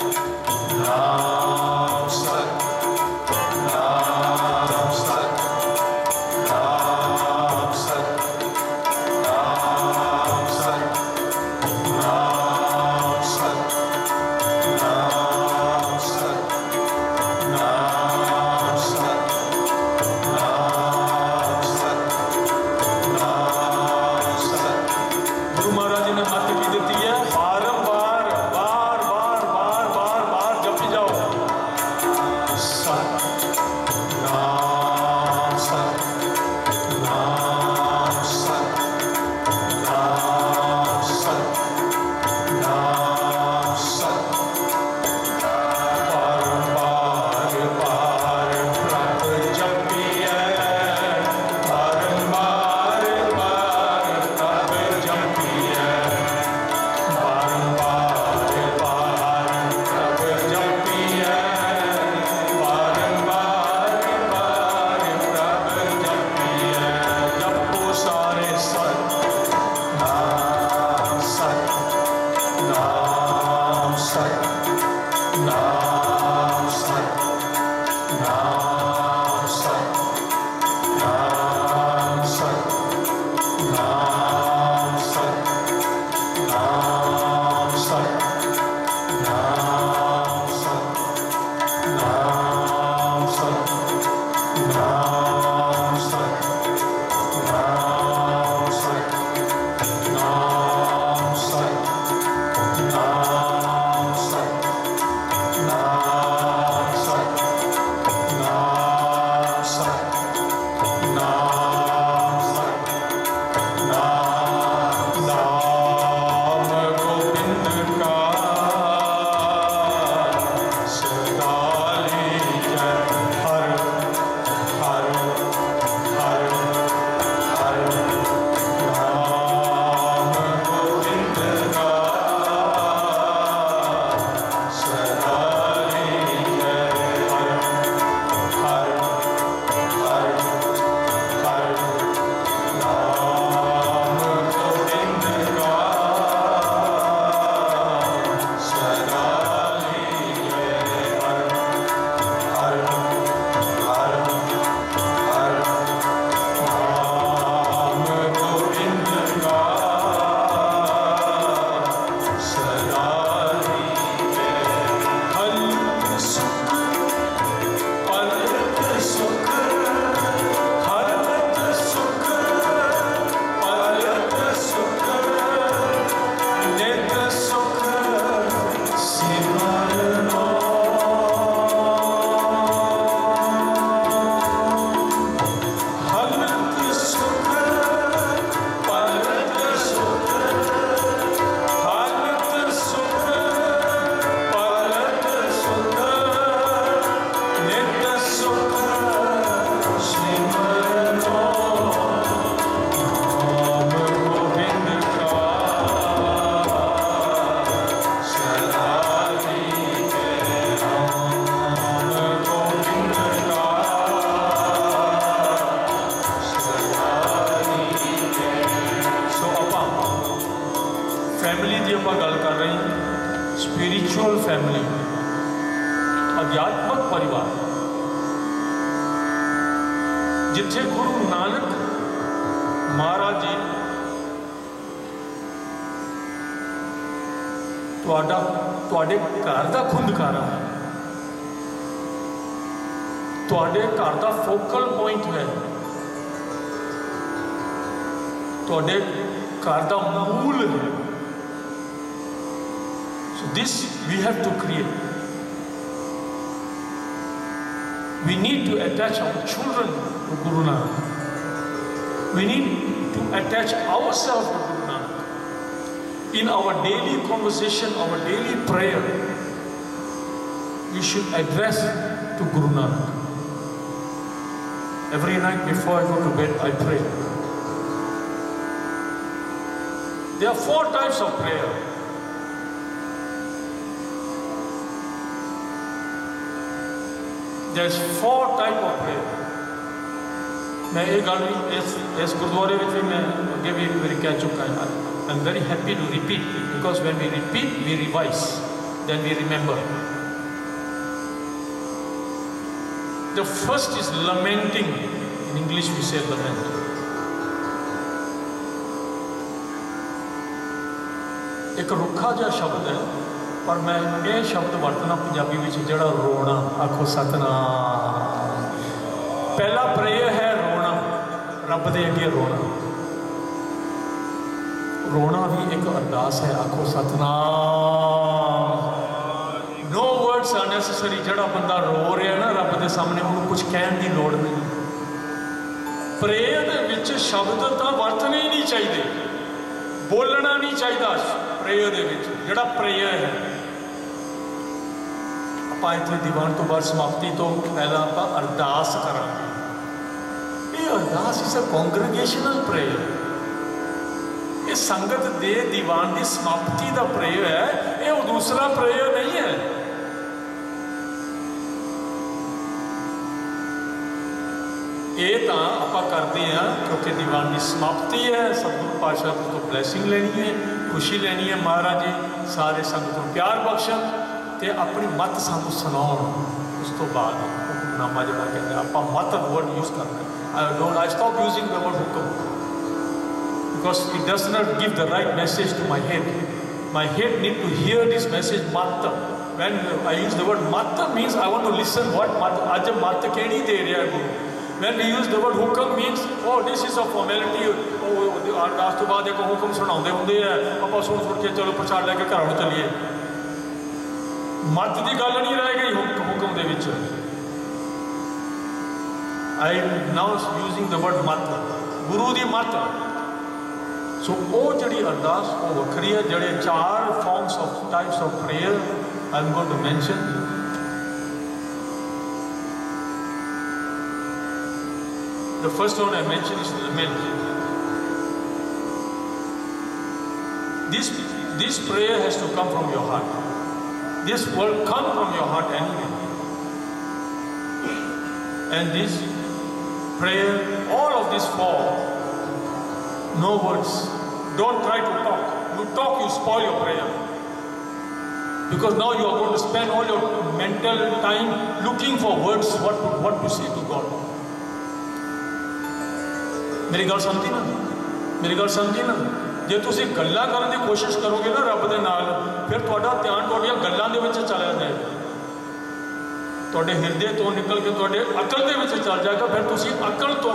ਆਪਾਂ ਗੱਲ ਕਰ ਰਹੇ ਹਾਂ ਸਪਿਰਿਚੁਅਲ ਫੈਮਿਲੀ, ਅਧਿਆਤਮਕ ਪਰਿਵਾਰ, ਜਿੱਥੇ ਗੁਰੂ ਨਾਨਕ ਮਹਾਰਾਜ ਜੀ ਤੁਹਾਡੇ ਘਰ ਦਾ ਖੁੰਦਕਾਰਾ ਹੈ, ਤੁਹਾਡੇ ਘਰ ਦਾ ਫੋਕਲ ਪੁਆਇੰਟ ਹੈ, ਤੁਹਾਡੇ ਘਰ ਦਾ ਮੂਲ ਹੈ। So this we have to create. We need to attach our children to Guru Nanak. We need to attach ourselves to Guru Nanak. In our daily conversation, our daily prayer, we should address to Guru Nanak. Every night before I go to bed, I pray. There are 4 types of prayer. There is 4 types of prayer. मैं ये गल भी इस गुरुद्वारे में भी मैं अगे भी एक बार कह चुका है. I'm very happy to repeat, because when we repeat, we revise, then we remember. The first is lamenting. In English we say lament. एक रुखा जिहा शब्द है, पर मैं ये शब्द वरतना पंजाबी में जिहड़ा रोना, आखो सतनाम। पहला प्रेयर है रोना, रब दे अगे रोना। रोना भी एक अरदास है, आखो Satnam. No words are necessary. जिहड़ा बंदा रो रहा है ना रब दे सामने, उन्होंने कुछ कहने की लोड़ नहीं। प्रेयर दे विच शब्द तो वरतने ही नहीं चाहिए, बोलना नहीं चाहिए। प्रेयर दे विच जिहड़ा प्रेयर है, आपां इत्थे दीवान तो बाद समाप्ति तो पहला आपां अरदास करांगे। ये अरदास इज अ कॉन्ग्रीगेशनल प्रेयर। ये संगत दे दीवान की समाप्ति का प्रेयर है, ये दूसरा प्रेयर नहीं है। ये तो आपां करते हैं क्योंकि दीवान की समाप्ति है, सतगुरु पातशाह तो ब्लैसिंग लेनी है, खुशी लेनी है। महाराज जी सारे संगत को प्यार बख्शन ते अपनी मत सानू सुनाउण। उस तो बाद हुक्मनामा जिहड़ा कहते आपां मत वर्ड यूज करना। I stop using the word हुक्म, because it does not give the right message to my head. My head need to hear this message mat. When I use the word mat means I want to listen what mat, आज mat केड़ी दे रहा है गुरु। When we use the word hukam means, oh this is a formality, oh अरदास तो बाद एक हुक्म सुनाते होंगे आपां सुन के चलो प्रसाद लैके घर नूं चलीए। मत की गल नहीं रह गई हुक्म दे विच। I am now using the word मत, गुरु दी मत। सो वो जिहड़ी अरदास वो वखरी है। जिहड़े 4 forms of types of prayer I am going to mention. The first one I mentioned is lament. This prayer has to come from your heart. This will come from your heart anyway. And this prayer, all of these 4, no words. Don't try to talk. You talk, you spoil your prayer. Because now you are going to spend all your mental time looking for words, what to say to God. मेरी गल समझी ना, मेरी गल समझी ना। जे तुसीं गल्लां करन दी कोशिश करोगे ना रब दे नाल, फिर तुहाडा ध्यान तुहाडीआं गल्लां दे विच चला जाएगा, तुहाडे हिरदे तो निकल के तुहाडे अकल दे विच चल जाएगा। फिर तुसीं अकल तो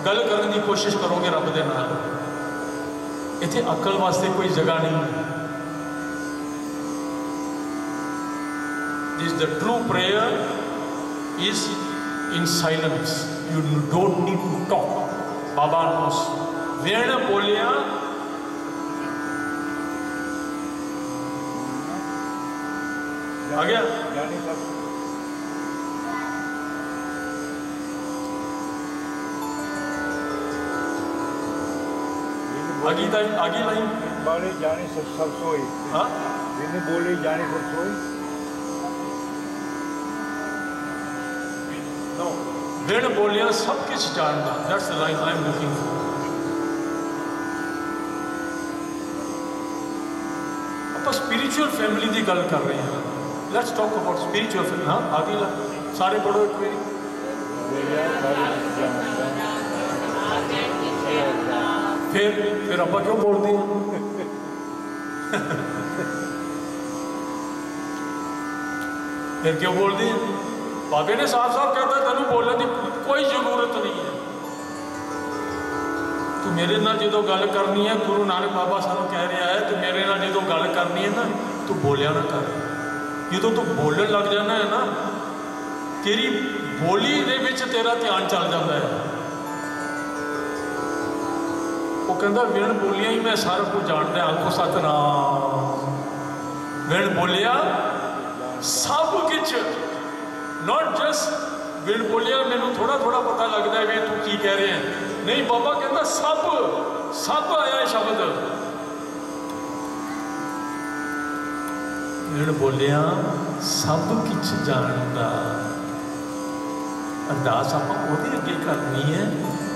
गल करन दी कोशिश करोगे रब दे नाल। इत्थे अकल वास्ते कोई जगह नहीं है। This the true prayer is in silence. You don't need to talk. बाबा नोस वेण बोलिया आ गया। आगे लाइन बाले जाने सब सोई। हाँ जिन्हें बोले जाने सब सोई। No. वेण बोलिया सब कुछ जानता। That's the line I am looking for. Spiritual family की गल कर रहे हैं। Let's talk about spiritual family. हाँ आगे ला सारे पढ़ो एक बारी। फिर आप क्यों बोलते हैं? फिर क्यों बोलते हैं? बाबे ने साफ साफ कहता तेन बोलने की कोई जरूरत नहीं है। तू मेरे नाल जो गल करनी है, गुरु नानक बाबा सानू कह रहा है, तू मेरे नाल जो गल करनी है ना, तू बोलिया ना कर। जो तू बोलन लग जाना है ना, तेरी बोली दे विच तेरा ध्यान चल जाता है। वो कहता विण बोलिया ही मैं सारा कुछ जानता। आखो सतनाम। विण बोलिया सब कुछ, नॉट जस्ट विण बोलिया मैनू थोड़ा थोड़ा पता लगता है भी तू की कह रहे हैं। नहीं, बाबा कहता सब सब आया शब्द। विण बोलिया सब कुछ जानता। अरदास आप अगे करनी है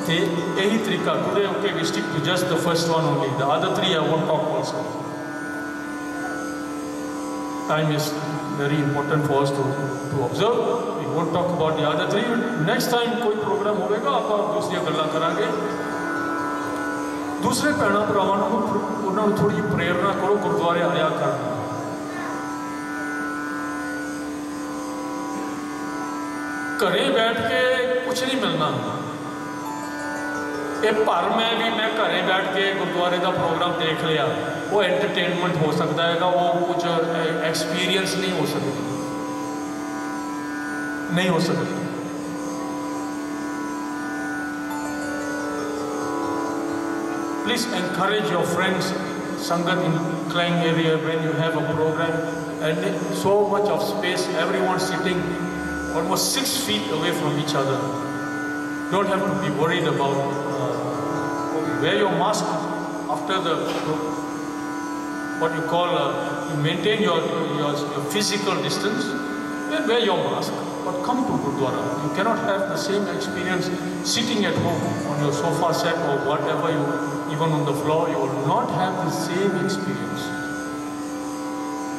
तो यही तरीका गुरु okay we stick to just the first one only. The other three I won't talk also. Time is very important for us to observe. We won't talk about the other three. Next time कोई programme होगा आप दूसरी गल्लां करांगे। दूसरे भैणों भरावां नूं उन्होंने थोड़ी प्रेरणा करो गुरुद्वारे आया करना। घरे बैठ के कुछ नहीं मिलना। ये भर मैं भी मैं घरे बैठ के गुरुद्वारे का प्रोग्राम देख लिया, वो एंटरटेनमेंट हो सकता है, वो कुछ एक्सपीरियंस नहीं हो सकती, नहीं हो सकती। Please encourage your friends, Sangat in Klang area, when you have a program and so much of space, everyone sitting almost 6 feet away from each other. Don't have to be worried about wear your mask after the what you call you maintain your physical distance. Then wear your mask, but come to Gurdwara. You cannot have the same experience sitting at home on your sofa set or whatever, you even on the floor. You will not have the same experience.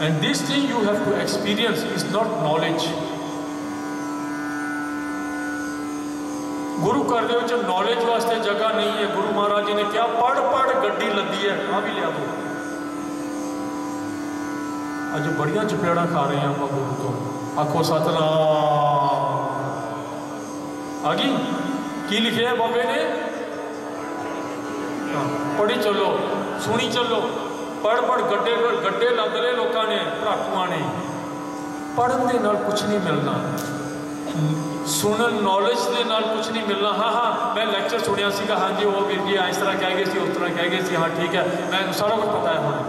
And this thing you have to experience is not knowledge. गुरु घर के knowledge वास्ते जगह नहीं है। गुरु महाराज जी ने क्या पढ़ पढ़ गड्डी लदी है, आ भी लिया दो। अज बड़िया चपेड़ा खा रहे हैं आप गुरु तो। आखो सतनाम। आ गई की लिखे है बाबे ने? पढ़ी चलो, सुनी चलो। पढ़ पढ़ गड्ढे गड्ढे लद ले लोगों ने, भराकुआ ने। पढ़न के नाल कुछ नहीं मिलना, सुनन नॉलेज के नाल कुछ नहीं मिलना। हाँ हाँ मैं लैक्चर सुनिया सीगा, हाँ जी वो वीर जी इस तरह कह गए सी, उस तरह कह गए सी, हाँ ठीक है मैं सारा कुछ पता है। हाँ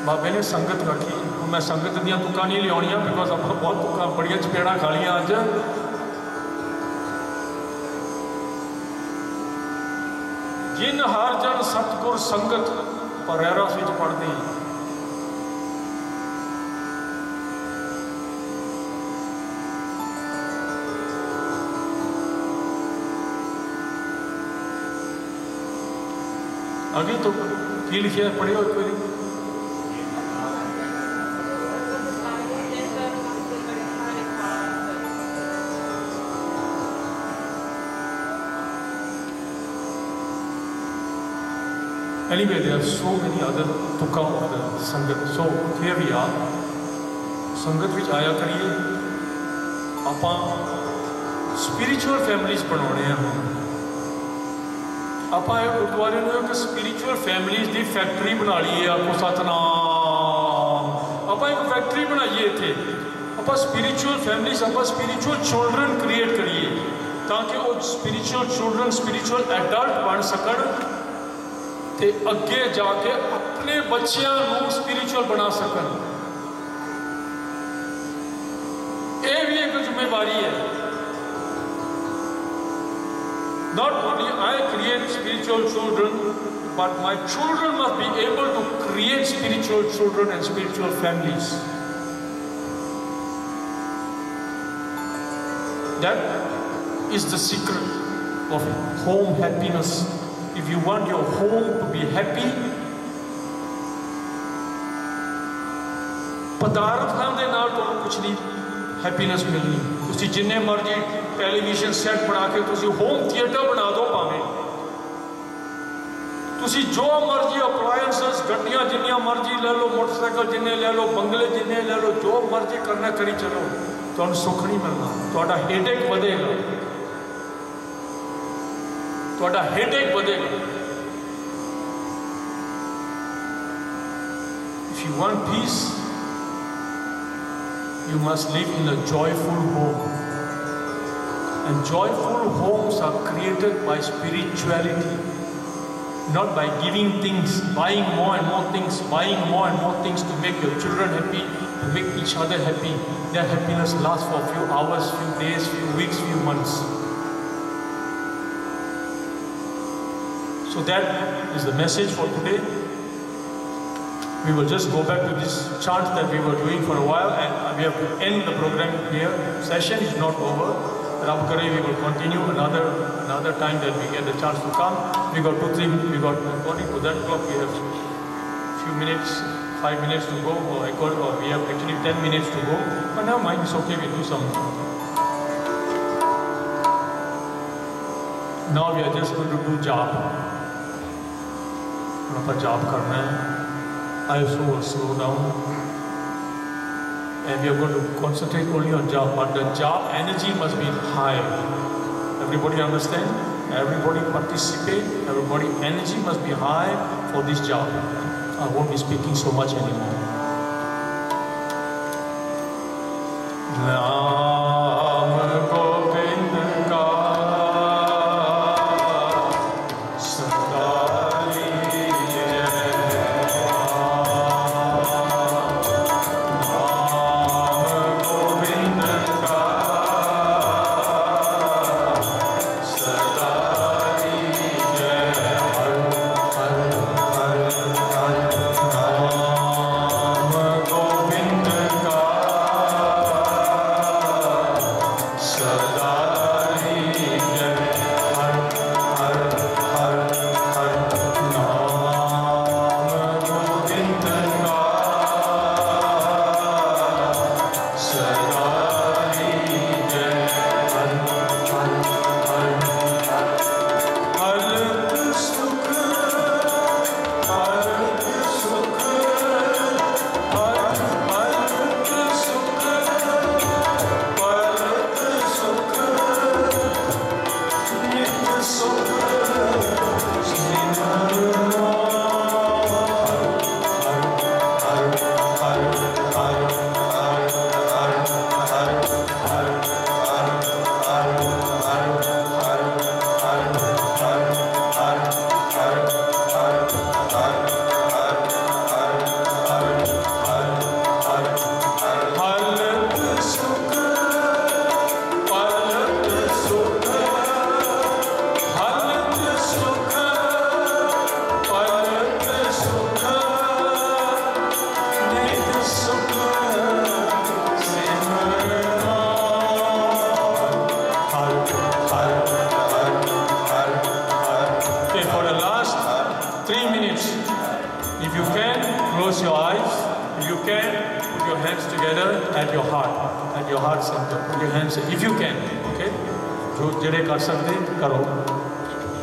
बाबे ने संगत रखी। मैं संगत दियाँ तुक्कां नहीं लियाउणियां, बिकॉज आप बहुत तुक्कां बड़िया चपेड़ा खा लिया अज। जिन हर जन सतगुर संगत परैरा विच पढ़दे। आगे तो की लिखा है, पढ़ियो एक बार। Anyway, there are so many other tukka of the Sangat. So here we are. Sangat which आया करिए, आप spiritual families बनाने हैं। आप गुरुद्वारे ने एक स्पिरिचुअल फैमिलीज की फैक्ट्री बना ली है। आपको सतनाम। आप एक फैक्ट्री बनाइए इतने। आप स्पिरिचुअल फैमिलीज, आप स्पिरिचुअल चिल्ड्रन क्रिएट करिए ताकि वो स्पिरिचुअल चिल्ड्रन स्पिरिचुअल एडल्ट बन सकन ते अगे जाके अपने बच्चों को स्पिरिचुअल बना सकन। ये भी एक जिम्मेवारी है। Not only I create spiritual children, but my children must be able to create spiritual children and spiritual families. That is the secret of home happiness if you want your home to be happy, ਪਦਾਰਥ ਖਾਣ ਦੇ ਨਾਲ ਤੁਹਾਨੂੰ ਕੁਝ ਨਹੀਂ happiness ਮਿਲਣੀ। ਤੁਸੀਂ ਜਿੰਨੇ ਮਰਜ਼ੀ ਟੈਲੀਵਿਜ਼ਨ ਸੈੱਟ ਬਣਾ ਕੇ ਤੁਸੀਂ ਹੋਮ ਥੀਏਟਰ ਬਣਾ ਦਿਓ, ਭਾਵੇਂ ਤੁਸੀਂ ਜੋ ਮਰਜ਼ੀ ਅਪਲਾਇੰਸਸ ਗੱਡੀਆਂ ਜਿੰਨੀਆਂ ਮਰਜ਼ੀ ਲੈ ਲਓ, ਮੋਟਰਸਾਈਕਲ ਜਿੰਨੇ ਲੈ ਲਓ, ਬੰਗਲੇ ਜਿੰਨੇ ਲੈ ਲਓ, ਜੋ ਮਰਜ਼ੀ ਕਰਨਾ ਕਰੀ ਚਲੋ, ਤੁਹਾਨੂੰ ਸੁੱਖ ਨਹੀਂ ਮਿਲਣਾ। ਤੁਹਾਡਾ ਹੈਡੇਕ ਵਧੇਗਾ, ਤੁਹਾਡਾ ਹੈਡੇਕ ਵਧੇਗਾ। If you want peace, you must live in a joyful home. And joyful homes are created by spirituality, not by giving things, buying more and more things, buying more and more things to make your children happy, to make each other happy. Their happiness lasts for a few hours, few days, few weeks, few months. So that is the message for today. We will just go back to this chant that we were doing for a while, and we have to end the program here. Session is not over. Rab Kare, we will continue another time that we get the chance to come. We got 2-3, according to that clock, we have few minutes, 5 minutes to go, or we have actually 10 minutes to go. But now mine is okay, we do some. Now we are just going to do job. Job karna hai. I also will slow down, and we are going to concentrate only on job, but the job energy must be high. Everybody understand? Everybody participate. Everybody energy must be high for this job. I won't be speaking so much anymore.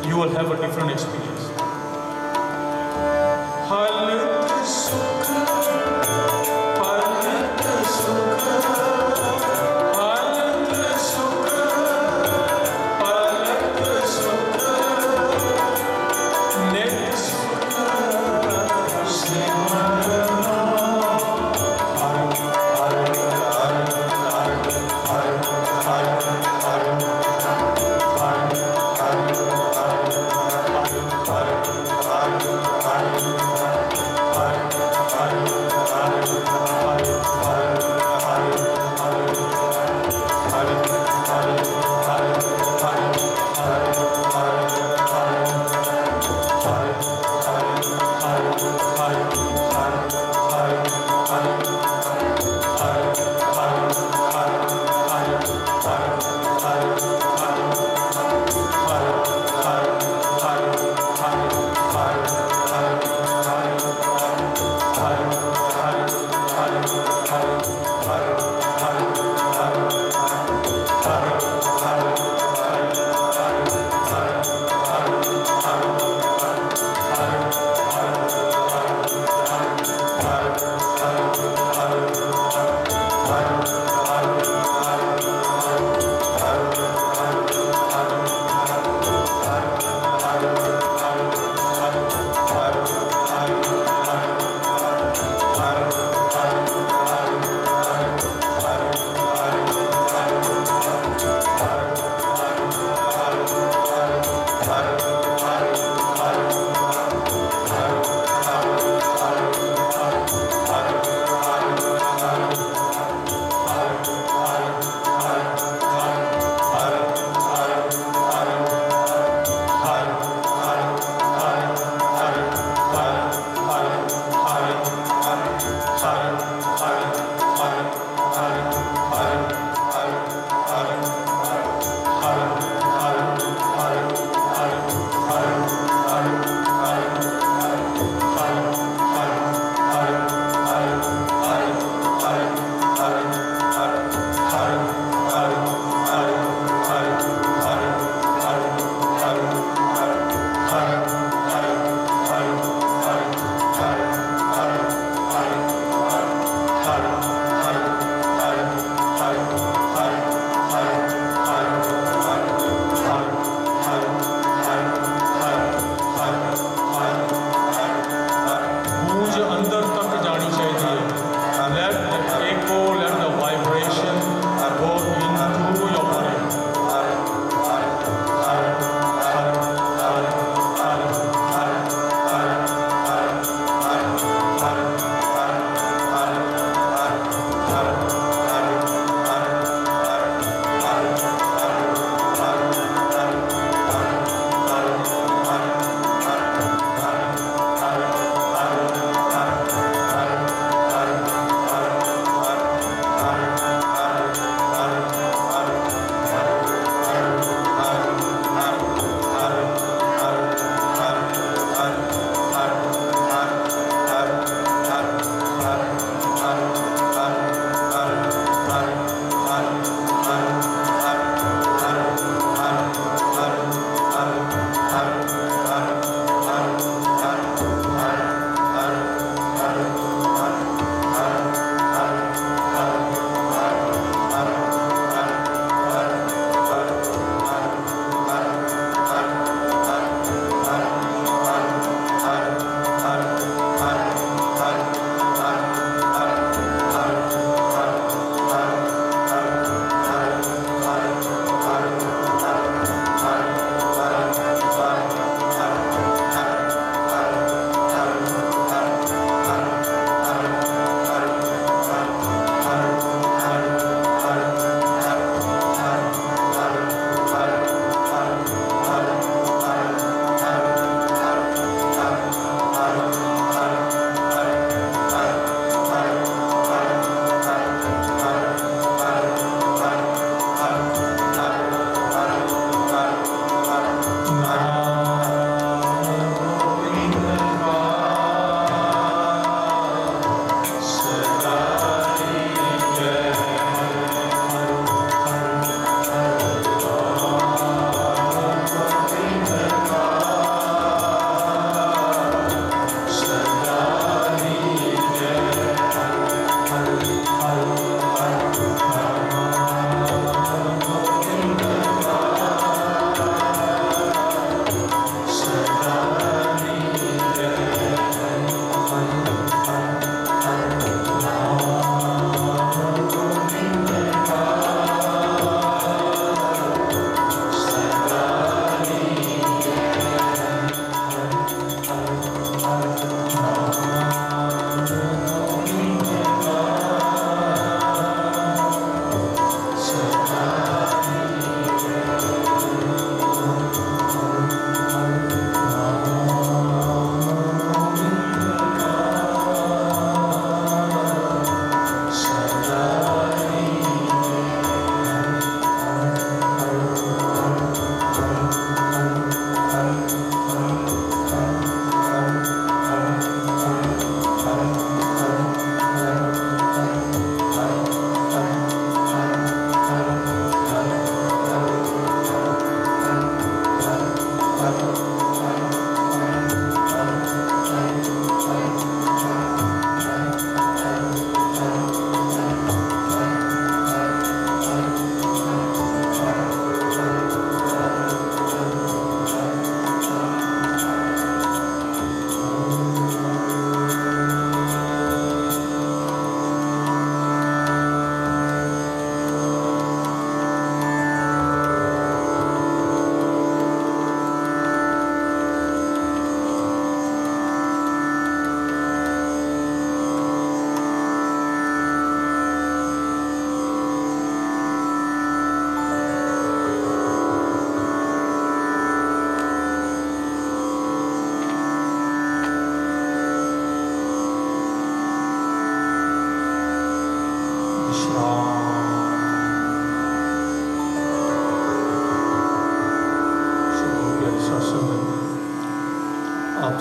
You will have a different experience.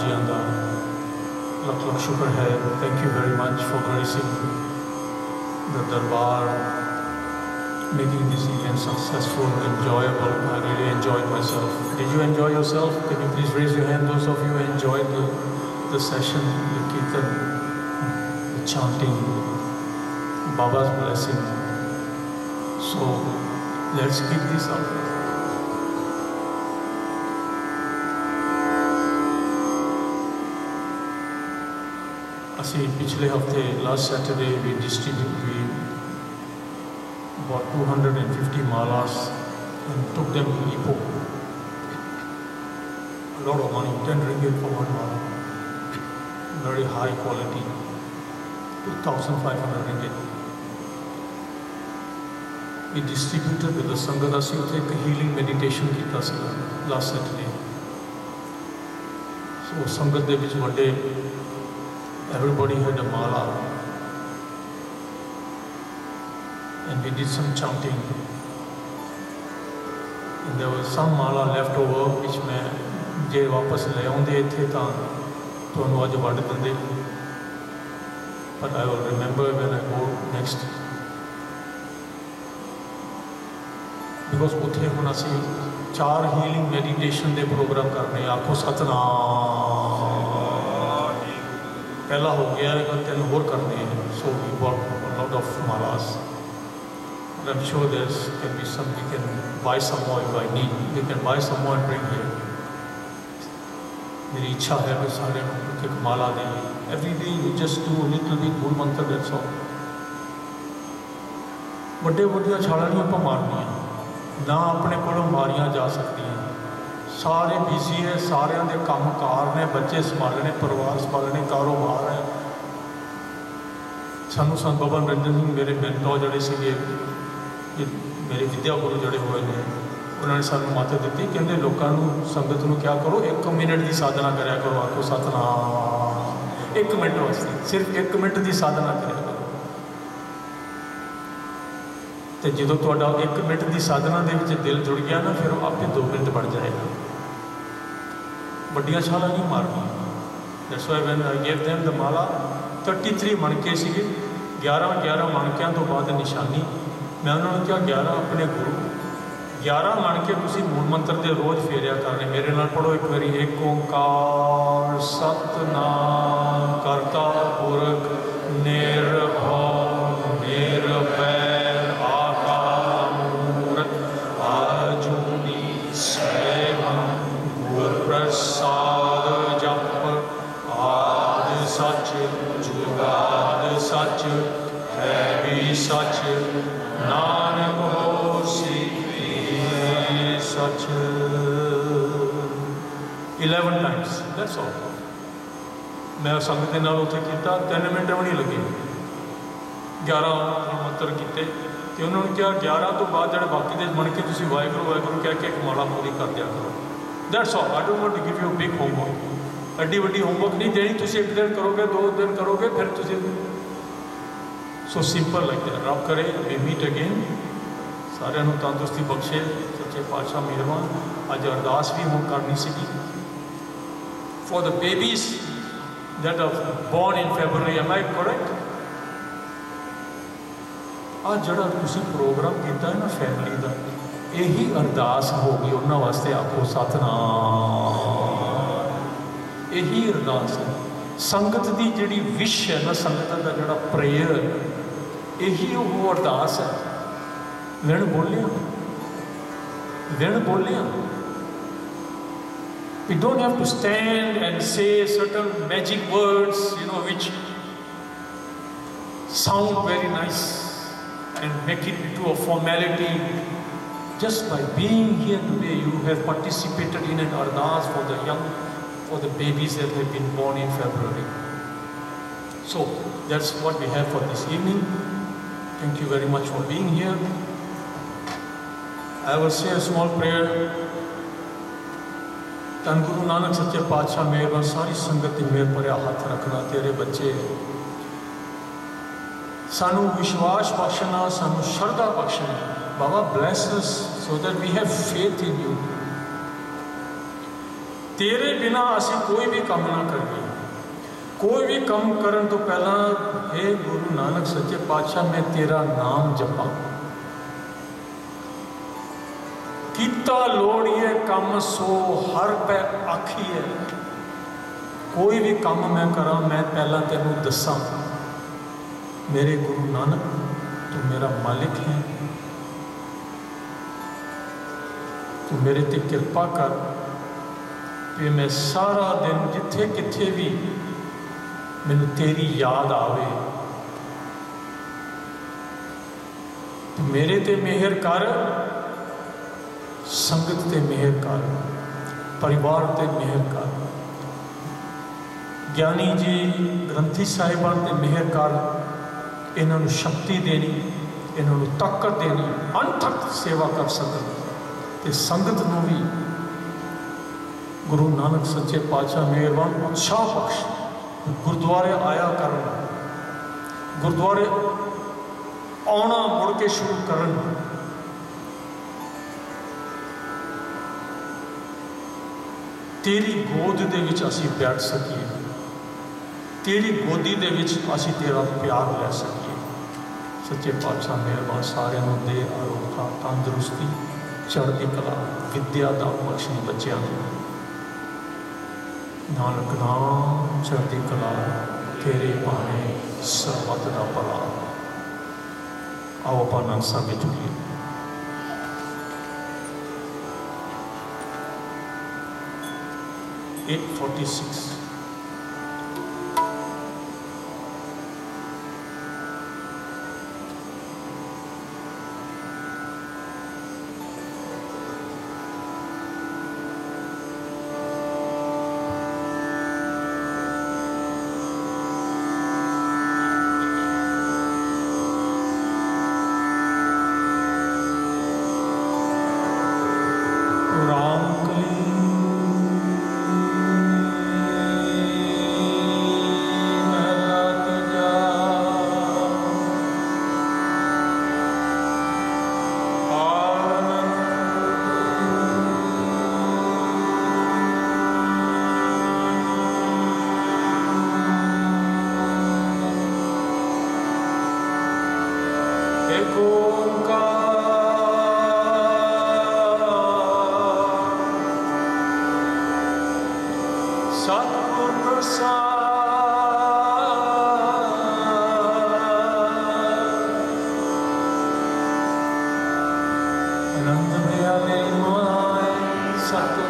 जी आंदा लख लख शुक्र है thank you very much for gracing the दरबार making this event successful enjoyable I really enjoyed myself did you enjoy yourself can you please raise your hand those of you who enjoyed the session the kirtan the chanting Baba's blessing so let's keep this up ਅਸੀਂ ਪਿਛਲੇ ਹਫਤੇ last Saturday we bought 250 malas and took them to Ipoh. A lot of money, 10 ringgit for one mala. Very high quality, 2,500 ringgit. We distributed with the Sangat. ਅਸੀਂ ਉੱਥੇ ਇੱਕ healing meditation ਕੀਤਾ ਸੀਗਾ last Saturday. So ਸੰਗਤ ਦੇ ਵਿੱਚ ਵੱਡੇ everybody had a mala and we did some chanting and there was some mala left over which मैं जे वापस ले आउंदे इत्थे तां तुहानूं अज वंड दिंदे but I will remember when I go next because उत्थे हुण असीं 4 healing meditation दे प्रोग्राम करने आखो सतनाम पहला हो गया है 3 होर करने हैं so we bought a lot of malas and I'm sure there can be some we can buy some more if I need we can buy some more and bring here मेरी इच्छा है कि सारे एक माला दें every day you just do a little bit मूल मंत्र that's all ਵੱਡੇ ਵੱਡੀਆਂ ਛਾਲਾਂ ਨਹੀਂ ਆਪਾਂ ਮਾਰਨੀਆਂ ना अपने कोलों मारियां जा सकदियां सारे बिजी है सारिਆਂ ਦੇ ਕੰਮ ਕਾਰ ਨੇ ਬੱਚੇ ਸੰਭਾਲਣੇ ਪਰਿਵਾਰ ਸੰਭਾਲਣੇ ਕਾਰੋਬਾਰ ਹੈ ਸਾਨੂੰ ਸੰਤ ਬਾਬਾ ਨਰਿੰਦਰ ਸਿੰਘ ਮੇਰੇ ਮੈਂਟਰ ਜਿਹੜੇ ਸੀਗੇ ਮੇਰੇ ਵਿਦਿਆ ਗੁਰੂ ਜਿਹੜੇ ਹੋਏ ਨੇ ਉਹਨਾਂ ਨੇ ਸਾਨੂੰ ਮੱਤ ਦਿੱਤੀ ਕਹਿੰਦੇ ਲੋਕਾਂ ਨੂੰ ਸੰਗਤ ਨੂੰ ਕਿਆ ਕਰੋ 1 ਮਿੰਟ ਦੀ ਸਾਧਨਾ ਕਰਿਆ ਕਰੋ ਆਖੋ ਸਤਨਾਮ 1 ਮਿੰਟ ਵਾਸਤੇ ਸਿਰਫ 1 ਮਿੰਟ ਦੀ ਸਾਧਨਾ ਕਰਿਆ ਕਰੋ ਤੇ ਜਦੋਂ ਤੁਹਾਡਾ 1 ਮਿੰਟ ਦੀ ਸਾਧਨਾ ਦੇ ਵਿੱਚ ਦਿਲ ਜੁੜ ਗਿਆ ਨਾ ਫਿਰ ਉਹ ਆਪੇ 2 ਮਿੰਟ ਬਣ ਜਾਏਗਾ ਵੱਡੀਆਂ ਛਾਲਾਂ ਨਹੀਂ ਮਾਰਨੀਆਂ that's why van I gave them the ਮਾਲਾ 33 ਮਣਕੇ ਸੀਗੇ 11 ਮਣਕਿਆਂ ਤੋਂ ਬਾਅਦ ਨਿਸ਼ਾਨੀ ਮੈਂ ਉਹਨਾਂ ਨੂੰ ਕਿਹਾ 11 ਆਪਣੇ ਗੁਰੂ 11 ਮਣਕੇ ਤੁਸੀਂ ਮੂਲ ਮੰਤਰ ਦੇ ਰੋਜ਼ ਫੇਰਿਆ ਕਰਨੇ ਮੇਰੇ ਨਾਲ ਪੜੋ ਇੱਕ ਵਾਰੀ ਏਕ ਓੰਕਾਰ ਸਤਨਾਮ ਕਰਤਾ ਪੁਰਖ ਨਿਰਭਉ ਨਿਰਵੈਰ ਆਕਾਰ ਮੂਰਤ ਆਜੂਨੀ ਸੈਭੰ ਗੁਰ ਪ੍ਰਸਾਦ ਜਪ ਆਦਿ ਸੱਚ ਜੁਗਾਦ ਸੱਚ ਹੈ ਵੀ ਸੱਚ ਨਾਨਕ ਹੋਸੀ such 11 times that's all मैं संगत के नाल उत्थे कीता 3 मिनट भी नहीं लगे 11 मंत्र कीते ते उन्होंने कहा 11 तो बाद जिहड़े बाकी दे मन के तुसीं वाहिगुरू वाहिगुरू कह के एक माला पूरी कर दिया करो that's all I don't want to give you a big homework एड्डी वड्डी होमवर्क नहीं देनी तुसीं 1 दिन करोगे 2 दिन करोगे फिर तुसीं so simple like that रब करे we meet again सारिਆਂ ਨੂੰ तंदुरुस्ती बख्शे सच्चे पातशाह मेहरबान अज अरदास भी हों करनी सी for the babies that are born in February am I correct आज जड़ा तुसी प्रोग्राम किया है ना फैमिली का यही अरदास होगी उन्होंने वास्ते आखो सतनाम यही अरदास है संगत की जिहड़ी विश है ना संगत का जिहड़ा प्रेयर यही वो अरदास है विण बोलिया we don't have to stand and say certain magic words which sound very nice and make it into a formality just by being here today you have participated in an ardas for the young for the babies that have been born in February so that's what we have for this evening thank you very much for being here I will say a small prayer धन गुरु नानक सच्चे पातशाह मेहरबान सारी संगत की मेहर भरिया हाथ रखना तेरे बच्चे सानू विश्वास बख्शना सानू श्रद्धा बख्शना बाबा bless us so that we have faith in you तेरे बिना असी कोई भी काम ना करिए। कोई भी काम करन तो पहला हे गुरु नानक सच्चे पातशाह मैं तेरा नाम जपा। कीता लोड़िए काम सो हर पै आखिए। कोई भी काम मैं करा मैं पहला तेनू दसा मेरे गुरु नानक तू मेरा मालिक है, तू मेरे ते कृपा कर कि मैं सारा दिन जिथे किथे भी मैनू तेरी याद आवे। तू मेरे ते मेहर कर, संगत ते मेहर कर, परिवार ते मेहर कर, ज्ञानी जी ग्रंथी साहिबान ते मेहर कर, इन्हों शक्ति देनी, इन्हों ताकत देनी, अनथक सेवा कर सकन ते संगत नूं भी गुरु नानक सच्चे पातशाह मेहरबान उत्साह बख्श गुरुद्वारे आया करन, गुरुद्वारे आना मुड़ के शुरू करन। तेरी गोद दे विच असी बैठ सकीए, तेरी गोदी दे विच असी तेरा प्यार लै सकीए। सच्चे पातशाह मेहरबान सारिਆਂ ਨੂੰ दे आरोग्य तंदुरुस्ती चढ़ती कला विद्या दा बख्शण बच्चों ਨੂੰ। नानक नाम चढ़ती कला तेरे भाने सरबत दा भला। आओ ਆਪਾਂ ਆਨੰਦ ਸਾਹਿਬ ਵਿੱਚ ਜੁੜੀਏ। 846 सतगुर